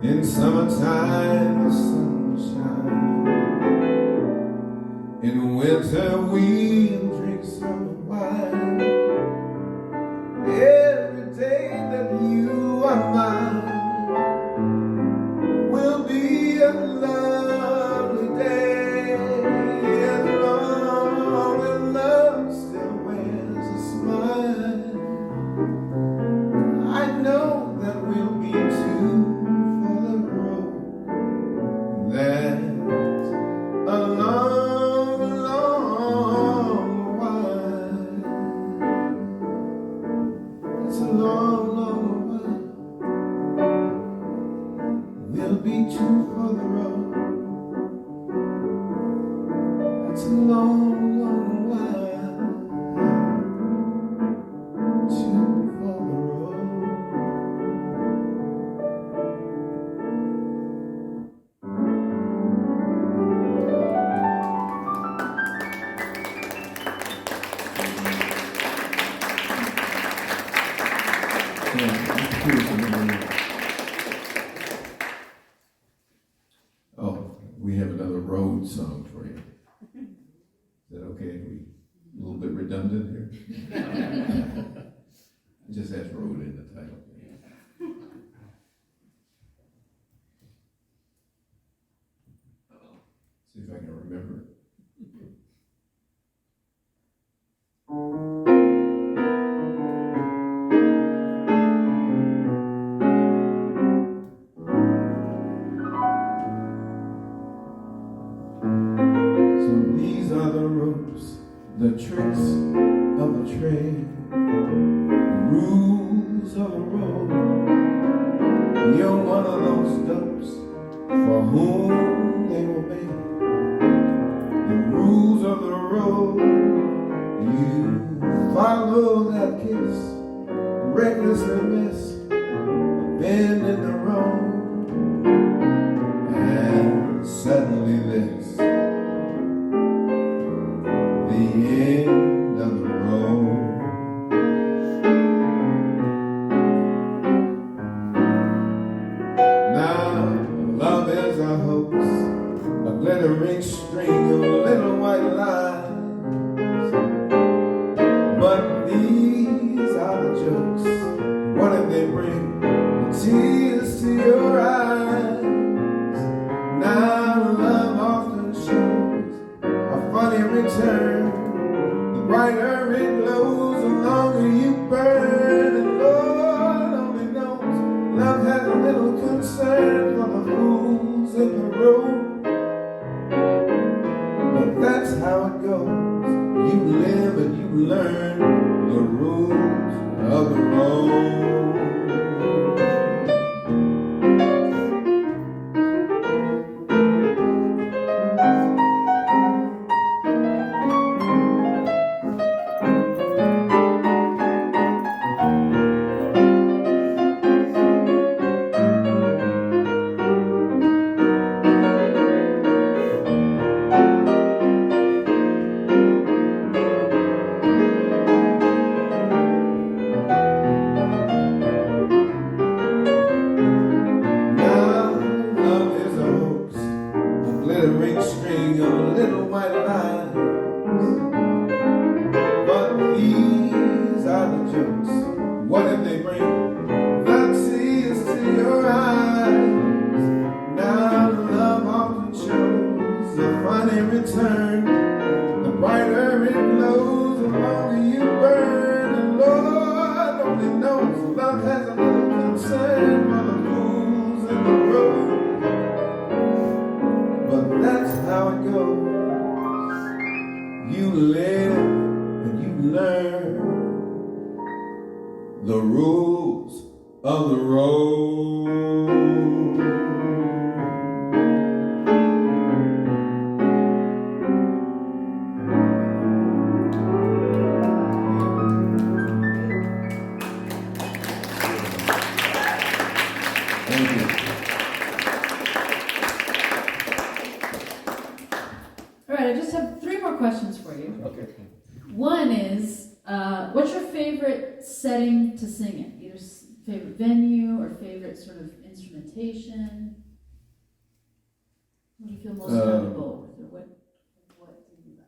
In summertime, the sun will shine. In winter, we'll drink summer wine. Every day that you are mine will be a lovely day, as long as love still wears a smile. I know that we'll be two. That's a long, long while. It's a long, long while to for the road. Oh, we have another road song for you. Is that okay? A little bit redundant here? It just has road in the title. See if I can remember it. So these are the ropes, the tricks of the trade, the rules of the road. You're one of those dopes for whom they were made. The rules of the road, you follow that kiss, recklessly miss a bend in the road, and suddenly this, the end of the road. Now love is a hoax, a glittering string of little white lines. But these are the jokes. What if they bring the tears to your eyes? Now love often shows a funny return. The brighter it glows, the longer you burn. And Lord only knows, love has a little concern for the fools in the road. But that's how it goes. You live and you learn the rules of the road. Glittering string of little white lines. But these are the jokes. What if they bring the tears to your eyes? Now love often shows a funny return. The brighter it glows, the longer you burn. And Lord only knows, love has a little concern for the fools in the road. But that's how it goes. You live and you learn the rules of the road. Thank you. All right, I just have 3 more questions for you. Okay. One is, what's your favorite setting to sing in? Either favorite venue or favorite sort of instrumentation? What do you feel most comfortable with, or what do you like?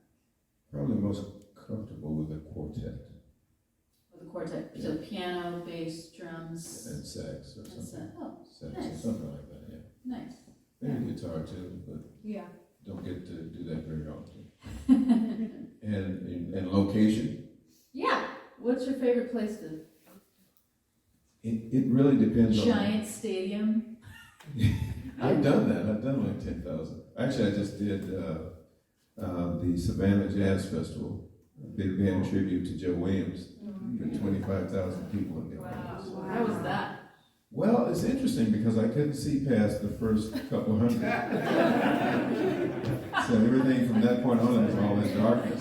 Probably most comfortable with a quartet With the quartet, so piano, bass, drums, and sax or and something. oh, Sax or nice. something like that, yeah. nice. Maybe guitar too, but Yeah. don't get to do that very often. And location, Yeah. What's your favorite place to? it really depends on. Giant stadium. I've done that. I've done like 10,000. Actually, I just did the Savannah Jazz Festival, a big band tribute to Joe Williams. For 25,000 people in the audience. Wow. How was that? Well, it's interesting because I couldn't see past the first couple hundred. So everything from that point on was all in darkness.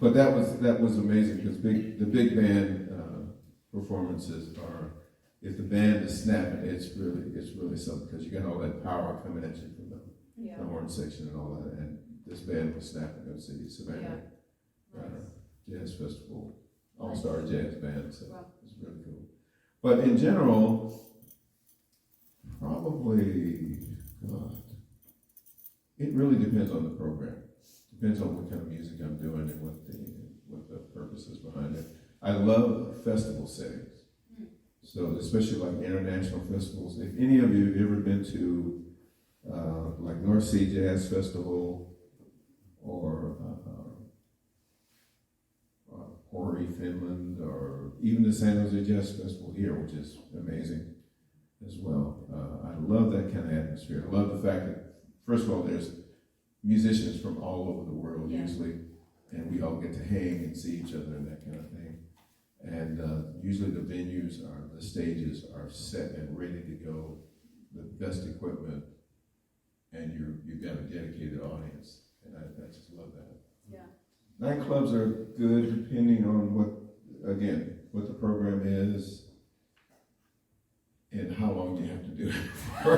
But that was amazing because the big band performances are, if the band is snapping, it's really something because you got all that power coming at you from the horn section and all that. And this band was snapping at the Savannah Jazz Festival, all-star jazz band. So it's really cool. But in general, probably, God, it really depends on the program. Depends on what kind of music I'm doing and what the purpose is behind it. I love festival settings. So especially like international festivals. If any of you have ever been to like North Sea Jazz Festival or Pori, Finland, or even the San Jose Jazz Festival here, which is amazing as well. I love that kind of atmosphere. I love the fact that, first of all, there's musicians from all over the world usually, and we all get to hang and see each other and that kind of thing. And usually the stages are set and ready to go, the best equipment, and you've got a dedicated audience, and I just love that. Yeah. Nightclubs are good depending on what the program is and how long you have to do it for.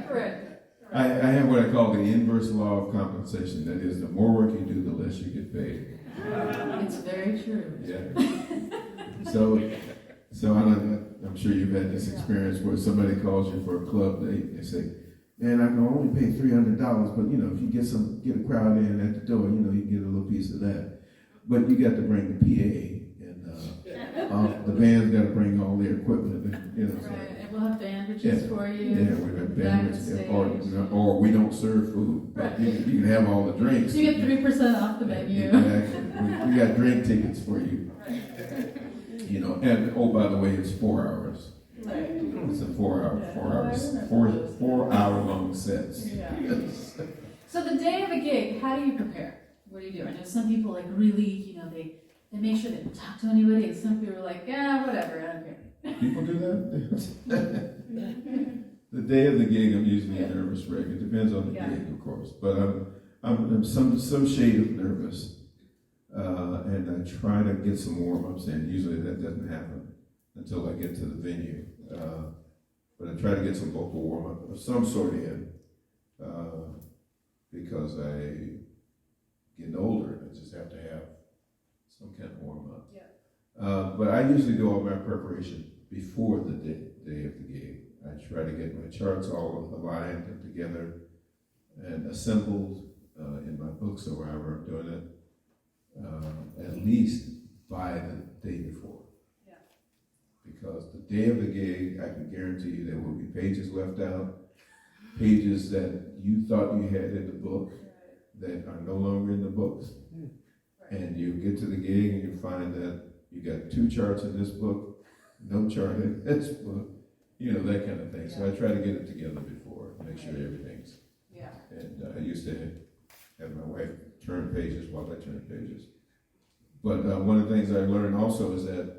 Correct. I have what I call the inverse law of compensation. That is, the more work you do, the less you get paid. It's very true. Yeah. So I'm sure you've had this experience where somebody calls you for a club date. They say, "Man, I can only pay $300, but if you get a crowd in at the door, you can get a little piece of that. But you got to bring the PA, and the band's got to bring all their equipment, Right, and we'll have bandwages for you. Yeah, we have bandwages, or we don't serve food, but you can have all the drinks. You get 3% off the menu. Exactly. We got drink tickets for you. And oh, by the way, it's 4 hours. Right. It's a 4 hour long sets. Yeah. So the day of a gig, how do you prepare? What do you do? I know some people really, they make sure they don't talk to anybody, and some people are like, whatever, I don't care. People do that? The day of the gig, I'm usually a nervous wreck. It depends on the gig, of course, but I'm some shade of nervous, and I try to get some warm-ups in. Usually that doesn't happen until I get to the venue. But I try to get some vocal warm-up of some sort in, because I getting older, I just have to have some kind of warm-up. Yeah. But I usually do all my preparation before the day of the gig. I try to get my charts all aligned and together and assembled in my books or wherever I'm doing it, at least by the day before. Because the day of the gig, I can guarantee you there will be pages left out, pages that you thought you had in the book that are no longer in the books. And you get to the gig and you find that you got 2 charts in this book, no chart in this book, that kind of thing. So I try to get it together before, make sure everything's. Yeah. And I used to have my wife turn pages while I turn pages. But one of the things I learned also is that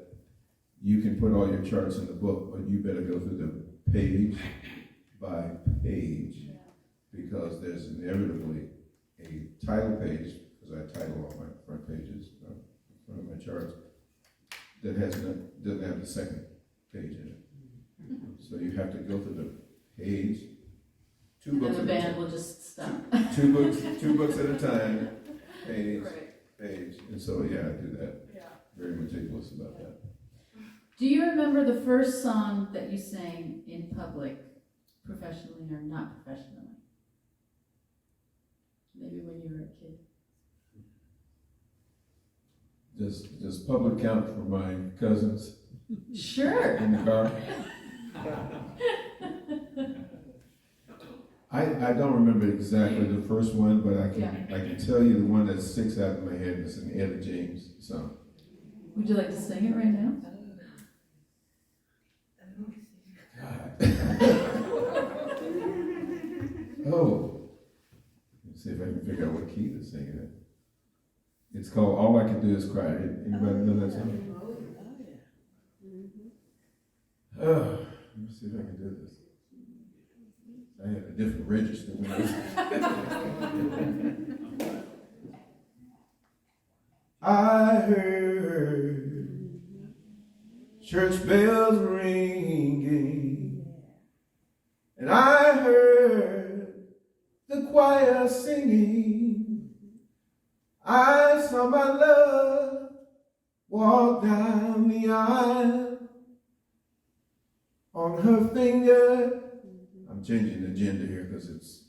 you can put all your charts in the book, but you better go through them page by page, because there's inevitably a title page, because I title all my front pages, front of my charts, that doesn't have the second page in it. So you have to go through the page, 2 And books then the at a band time. will just stop. 2 books at a time, page, page. And so, I do that. Yeah. Very meticulous about that. Do you remember the first song that you sang in public, professionally or not professionally? Maybe when you were a kid. Does public count for my cousins Sure. in the car? I don't remember exactly the first one, but I can tell you the one that sticks out in my head is an Etta James song. Would you like to sing it right now? Oh, let's see if I can figure out what key to sing it in. It's called All I Can Do Is Cry. Anybody know that song? Let me see if I can do this. I had a different register when I was. I heard church bells ringing, and I heard the choir singing. I saw my love walk down the aisle. On her finger, I'm changing the gender here because it's,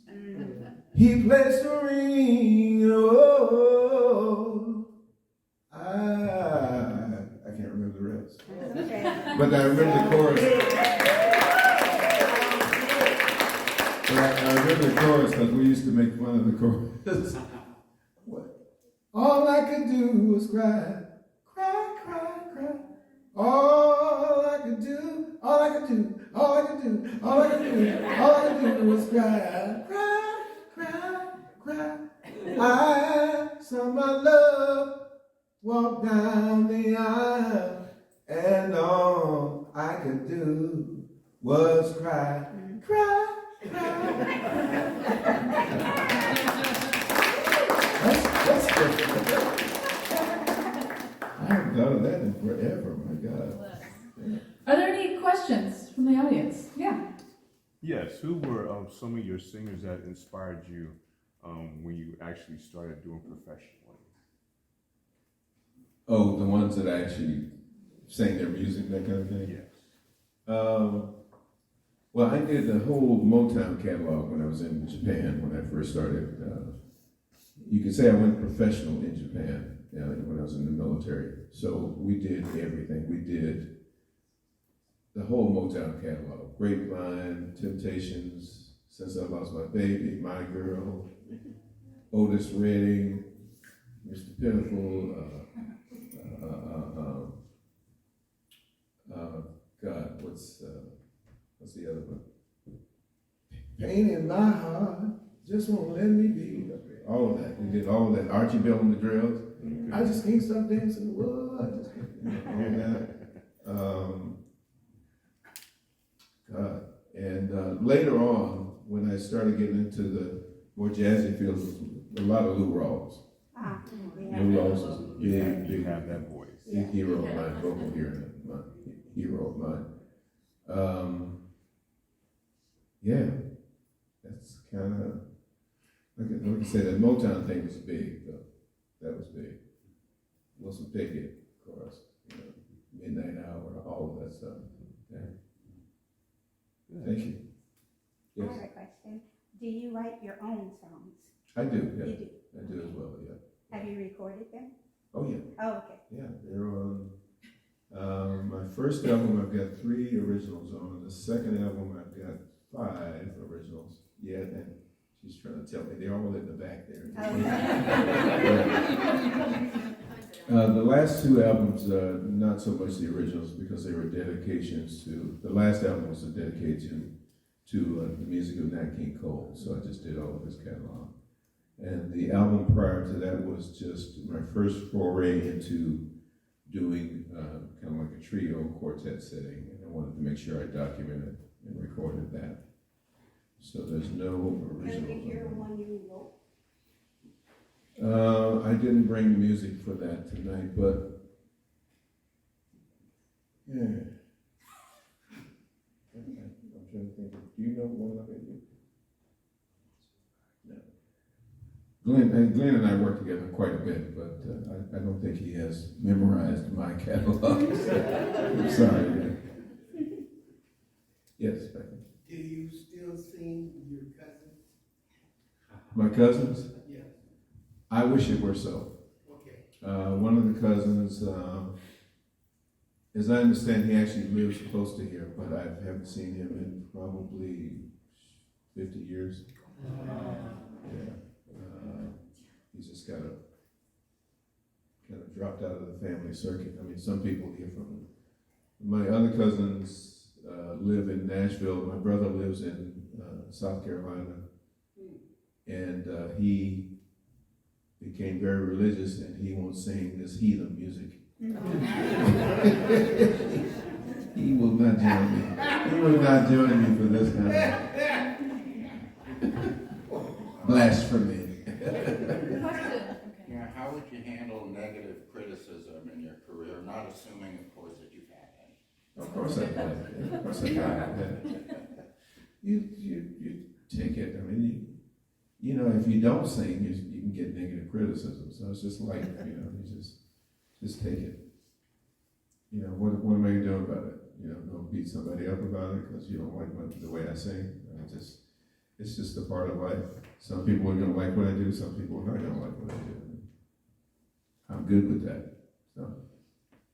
he placed a ring. Oh, I can't remember the rest. But I remember the chorus. But I remember the chorus because we used to make fun of the chorus. What? All I could do was cry, cry, cry, cry. All I could do was cry, cry, cry, cry. I saw my love walk down the aisle, and all I could do was cry, cry, cry. That's different. I haven't thought of that in forever, my God. Are there any questions from the audience? Yeah. Yes, who were some of your singers that inspired you when you actually started doing professionally? Oh, the ones that actually sang their music, that kind of thing? Yes. Well, I did the whole Motown catalog when I was in Japan, when I first started. You could say I went professional in Japan when I was in the military. So we did everything. We did the whole Motown catalog. Grapevine, Temptations, Since I Lost My Baby, My Girl, Otis Redding, Mr. Pitiful, God, what's the other one? Pain in my heart, just won't let me be. All of that. We did all of that. Archie Bell and the Drills. I just can't stop dancing. Whoa, I just can't. All that. God. And later on, when I started getting into the more jazzy fields, a lot of Lou Rawls. Lou Rawls was a big, You have that voice. big hero of mine, vocal hero of mine. Yeah, that's kind of, like I said, that Motown thing was big, though. That was big. Wilson Pickett, of course, Midnight Hour, all of that stuff. Yeah. Thank you. Yes. I have a question. Do you write your own songs? I do, yeah. You do? I do as well, yeah. Have you recorded them? Oh, yeah. Oh, okay. Yeah, they're on. My first album, I've got 3 originals on. The second album, I've got 5 originals. Yeah, and she's trying to tell me they're all in the back there. The last 2 albums, not so much the originals because they were dedications to. The last album was a dedication to the music of Nat King Cole, so I just did all of his catalog. And the album prior to that was just my first foray into doing kind of like a trio quartet setting, and I wanted to make sure I documented and recorded that. So there's no original. Can we hear one you wrote? I didn't bring music for that tonight, but yeah. I'm trying to think. Do you know one of it? No. Glenn and I work together quite a bit, but I don't think he has memorized my catalog. I'm sorry. Yes, Becky. Do you still sing with your cousins? My cousins? Yes. I wish it were so. Okay. One of the cousins, as I understand, he actually lives close to here, but I haven't seen him in probably 50 years. Yeah. He's just kind of dropped out of the family circuit. I mean, some people hear from him. My other cousins live in Nashville. My brother lives in South Carolina, and he became very religious, and he won't sing this heathen music. He will not join me. He will not join me for this kind of blasphemy. Question. Okay. Yeah, how would you handle negative criticism in your career? Not assuming, of course, that you've had any. Of course I have. Of course I have. You take it. I mean, you know, if you don't sing, you can get negative criticism. So it's just like, you know, you just take it. You know, what am I going to do about it? You know, go beat somebody up about it because you don't like the way I sing. It's just a part of life. Some people are going to like what I do. Some people are not going to like what I do. I'm good with that. So,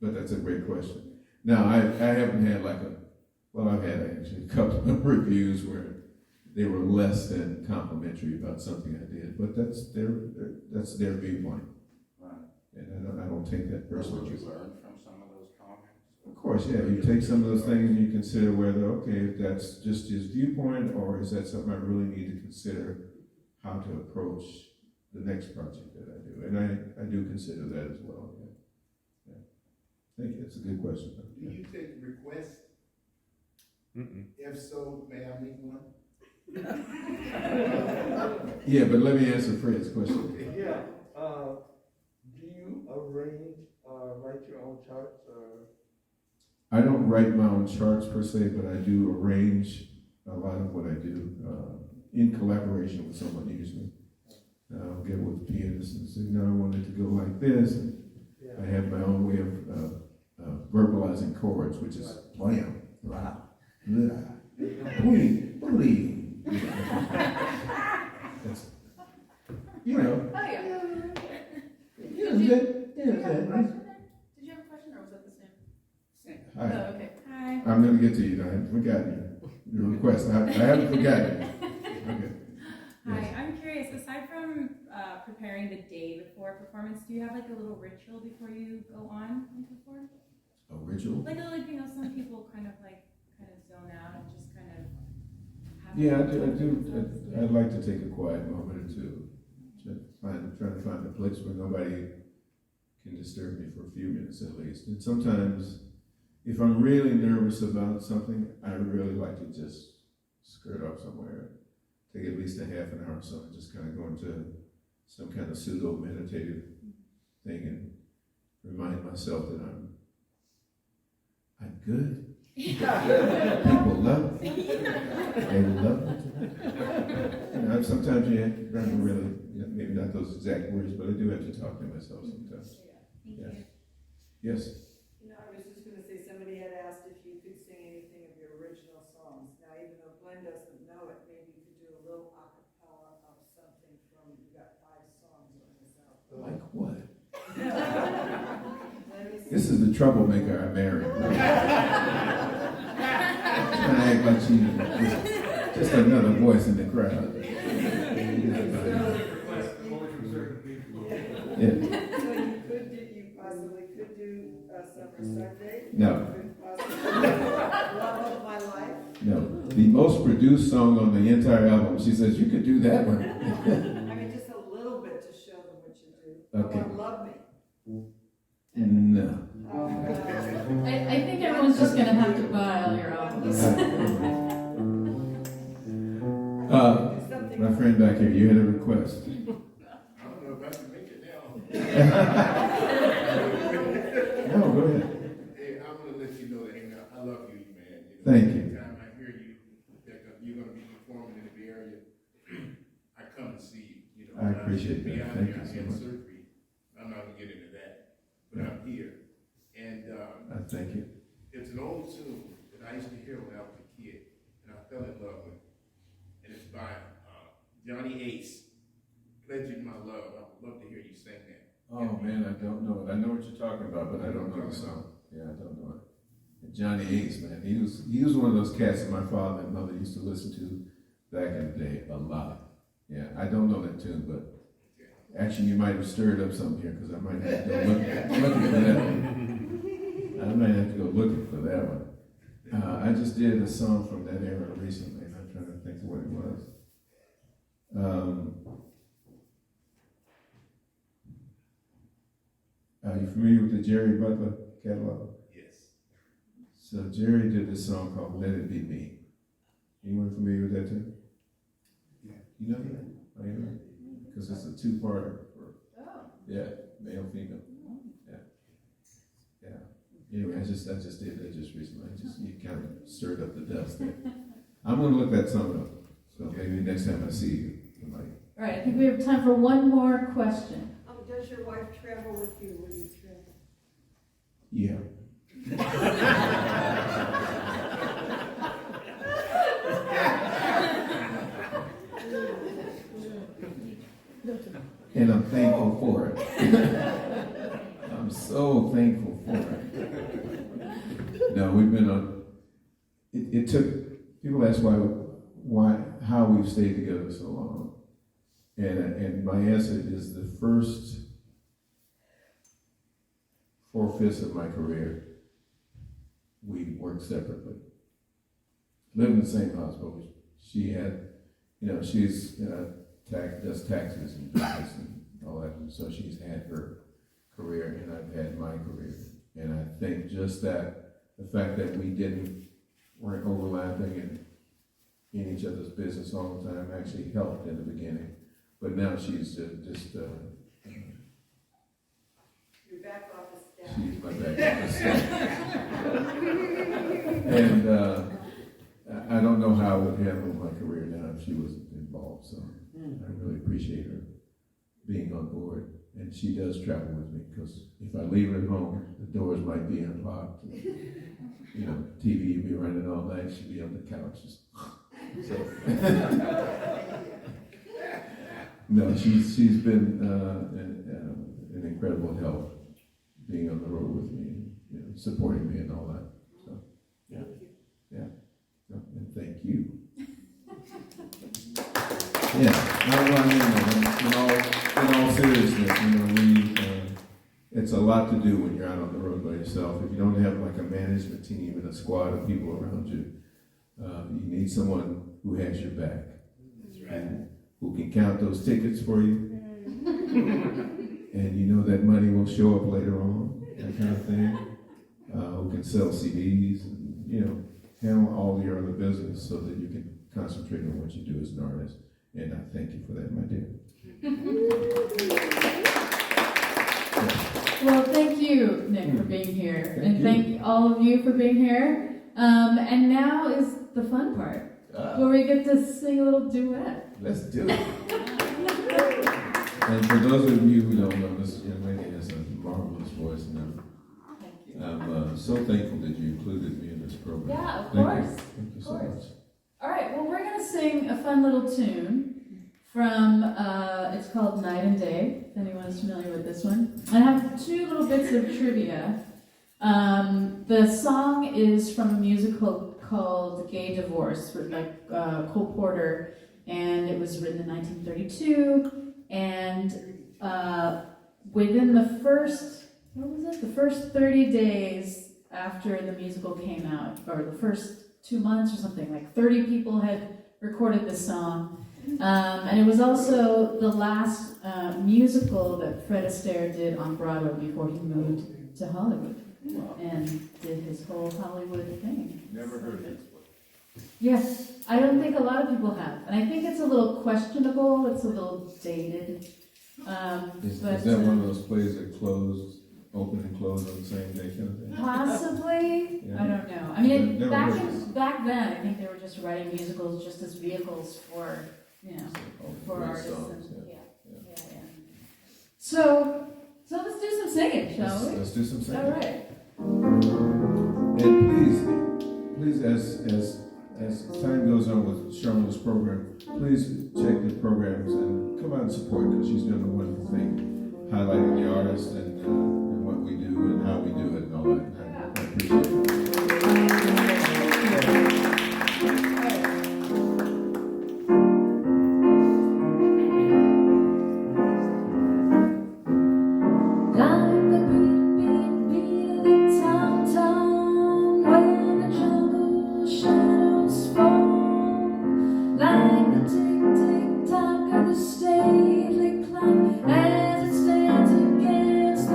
but that's a great question. Now, I haven't had I've had actually a couple of reviews where they were less than complimentary about something I did, but that's their viewpoint. Right. And I don't take that personally. Would you learn from some of those comments? Of course, yeah. You take some of those things and you consider whether, okay, if that's just his viewpoint or is that something I really need to consider how to approach the next project that I do. And I do consider that as well. Yeah. Thank you. It's a good question. Do you take requests? Mm-mm. If so, may I make one? Yeah, but let me answer Fred's question. Yeah, do you arrange, write your own charts, or? I don't write my own charts per se, but I do arrange a lot of what I do in collaboration with someone usually. I'll get with pianists and say, no, I want it to go like this. And Yeah. I have my own way of verbalizing chords, which is blam, blah, blah, boing, boing. That's, you know. Oh, yeah. Yeah, Did you have a question there? Did you have a question or was that the same? Hi. Oh, okay. Hi. I'm going to get to you. I haven't forgotten your request. I haven't forgotten it. Okay. Hi, Yes. I'm curious, aside from preparing the day before a performance, do you have like a little ritual before you go on and perform? A ritual? Like, you know, some people kind of zone out and just kind of have. Yeah, I do. I'd like to take a quiet moment or two. Trying to find a place where nobody can disturb me for a few minutes at least. And sometimes, if I'm really nervous about something, I really like to just skirt off somewhere. Take at least a half an hour or so and just kind of go into some kind of pseudo meditative thing and remind myself that I'm good. People love me. They love me. You know, sometimes you have to really, maybe not those exact words, but I do have to talk to myself sometimes. Thank Yes. you. Yes. You know, I was just gonna say, somebody had asked if you could sing anything of your original songs. Now, even though Glenn doesn't know it, maybe you could do a little a cappella of something from, you got 5 songs on this album. Like what? Let me see. This is the troublemaker I married. Trying to act like she's just another voice in the crowd. Yeah. So you possibly could do Summer Sunday? No. You could possibly do Love of My Life? No. The most produced song on the entire album. She says, you could do that one. I mean, just a little bit to show them what you do. Okay. Or Love Me. No. I think everyone's just gonna have to buy all your albums. My friend back here, you had a request. I don't know if I can make it now. No, go ahead. Hey, I'm gonna let you know that I love you, man. You know, Thank you. every time I hear you, that you're gonna be performing in the Bay Area, I come and see you. You know, I appreciate that. Beyond Thank that, you so I had much. surgery. I'm not gonna get into that, but I'm here. And Thank you. it's an old tune that I used to hear when I was a kid, and I fell in love with. And it's by Johnny Ace. Pledge You My Love. I would love to hear you sing that. Oh man, I don't know it. I know what you're talking about, but I don't know the song. Yeah, I don't know it. And Johnny Ace, man, he was one of those cats that my father and mother used to listen to back in the day a lot. Yeah, I don't know that tune, but actually you might have stirred up something here because I might have to go looking for that one. I might have to go looking for that one. I just did a song from that era recently, and I'm trying to think of what it was. Are you familiar with the Jerry Butler catalog? Yes. So Jerry did this song called Let It Be Me. Anyone familiar with that too? Yeah. You know that? Oh, you know? Because it's a two-parter. Yeah, male, female. Yeah. Yeah. Anyway, I just did that just recently. You kind of stirred up the dust there. I'm gonna look that song up. So maybe next time I see you, I'm like. All right, I think we have time for one more question. Does your wife travel with you when you travel? Yeah. And I'm thankful for it. I'm so thankful for it. No, we've been on. It took. People ask how we've stayed together so long, and my answer is the first 4/5 of my career, we worked separately. Lived in the same house, but she had, she's does taxes and business and all that, and so she's had her career, and I've had my career. And I think just that, the fact that we weren't overlapping and in each other's business all the time actually helped in the beginning. But now she's Your back office staff. she's my back office staff. And I don't know how I would handle my career now if she wasn't involved. So I really appreciate her being on board. And she does travel with me, because if I leave her at home, the doors might be unlocked. TV would be running all night. She'd be on the couch. So. No, she's been an incredible help, being on the road with me, and supporting me and all that. So, yeah. So, and thank you. Yeah. In all seriousness, it's a lot to do when you're out on the road by yourself. If you don't have like a management team and a squad of people around you, you need someone who has your back. That's right. And who can count those tickets for you. And that money will show up later on, that kind of thing. Who can sell CDs and, handle all your other business so that you can concentrate on what you do as an artist. And I thank you for that, my dear. Well, thank you, Nick, for being here. Thank all of you for being here. And now is the fun part, where we get to sing a little duet. Let's do it. And for those of you who don't know, this young lady has a marvelous voice, and I'm so thankful that you included me in this program. Yeah, of course. Thank you so much. All right, well, we're going to sing a fun little tune from, it's called Night and Day, if anyone is familiar with this one. I have two little bits of trivia. The song is from a musical called Gay Divorce, written by Cole Porter, and it was written in 1932, and within the first 30 days after the musical came out, or the first 2 months or something, like 30 people had recorded this song. And it was also the last musical that Fred Astaire did on Broadway before he moved to Hollywood. Wow. And did his whole Hollywood thing. Never heard of it. Yes, I don't think a lot of people have. And I think it's a little questionable, it's a little dated. Is that one of those plays that open and close on the same day kind of thing? Possibly. Yeah. I don't know. I mean, back then, I think they were just writing musicals just as vehicles for, for artists. Songs, yeah. So let's do some singing, shall we? Let's do some singing. All right. And please, as time goes on with Sharmila's program, please check the programs and come out and support, because she's doing a wonderful thing, highlighting the artists and what we do and how we do it and all that. I appreciate it. Stately clock as it stands against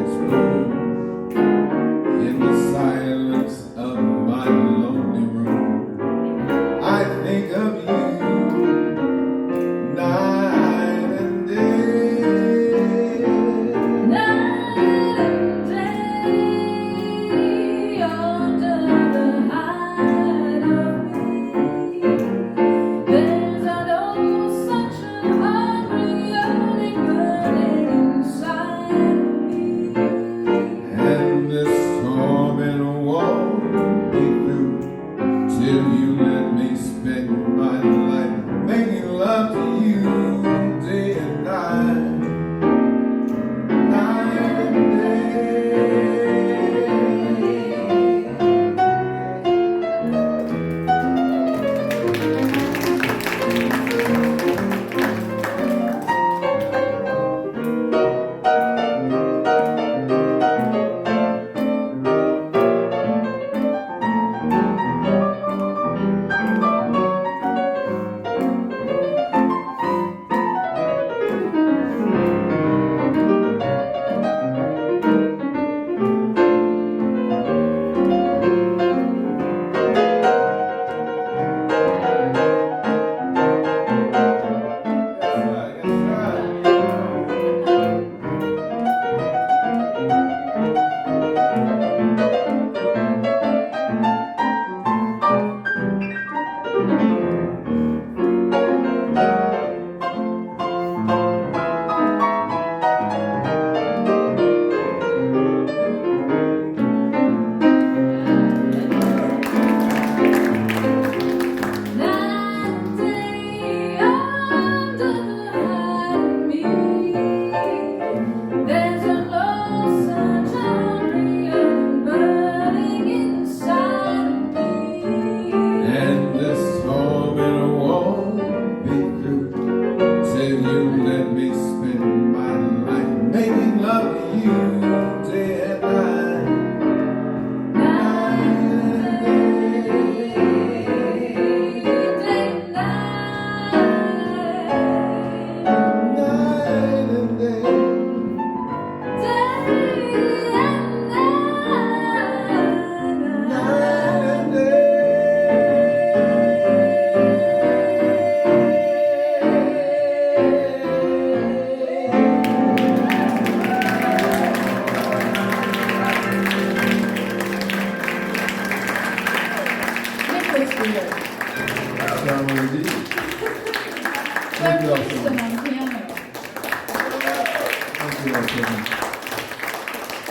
explode in the silence of my lonely room. I think of you night and day. Night and day, under the hide of me. There's an old such a hungry yearning burning inside me. And this torment won't be through till you let me spend my life making love to you day and night, night and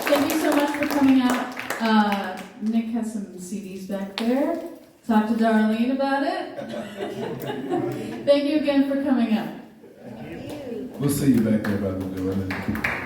Thank you so much for coming out. Nick has some CDs back there. Talk to Darlene about it. Thank you again for coming out. We'll see you back there, Brother Dylan.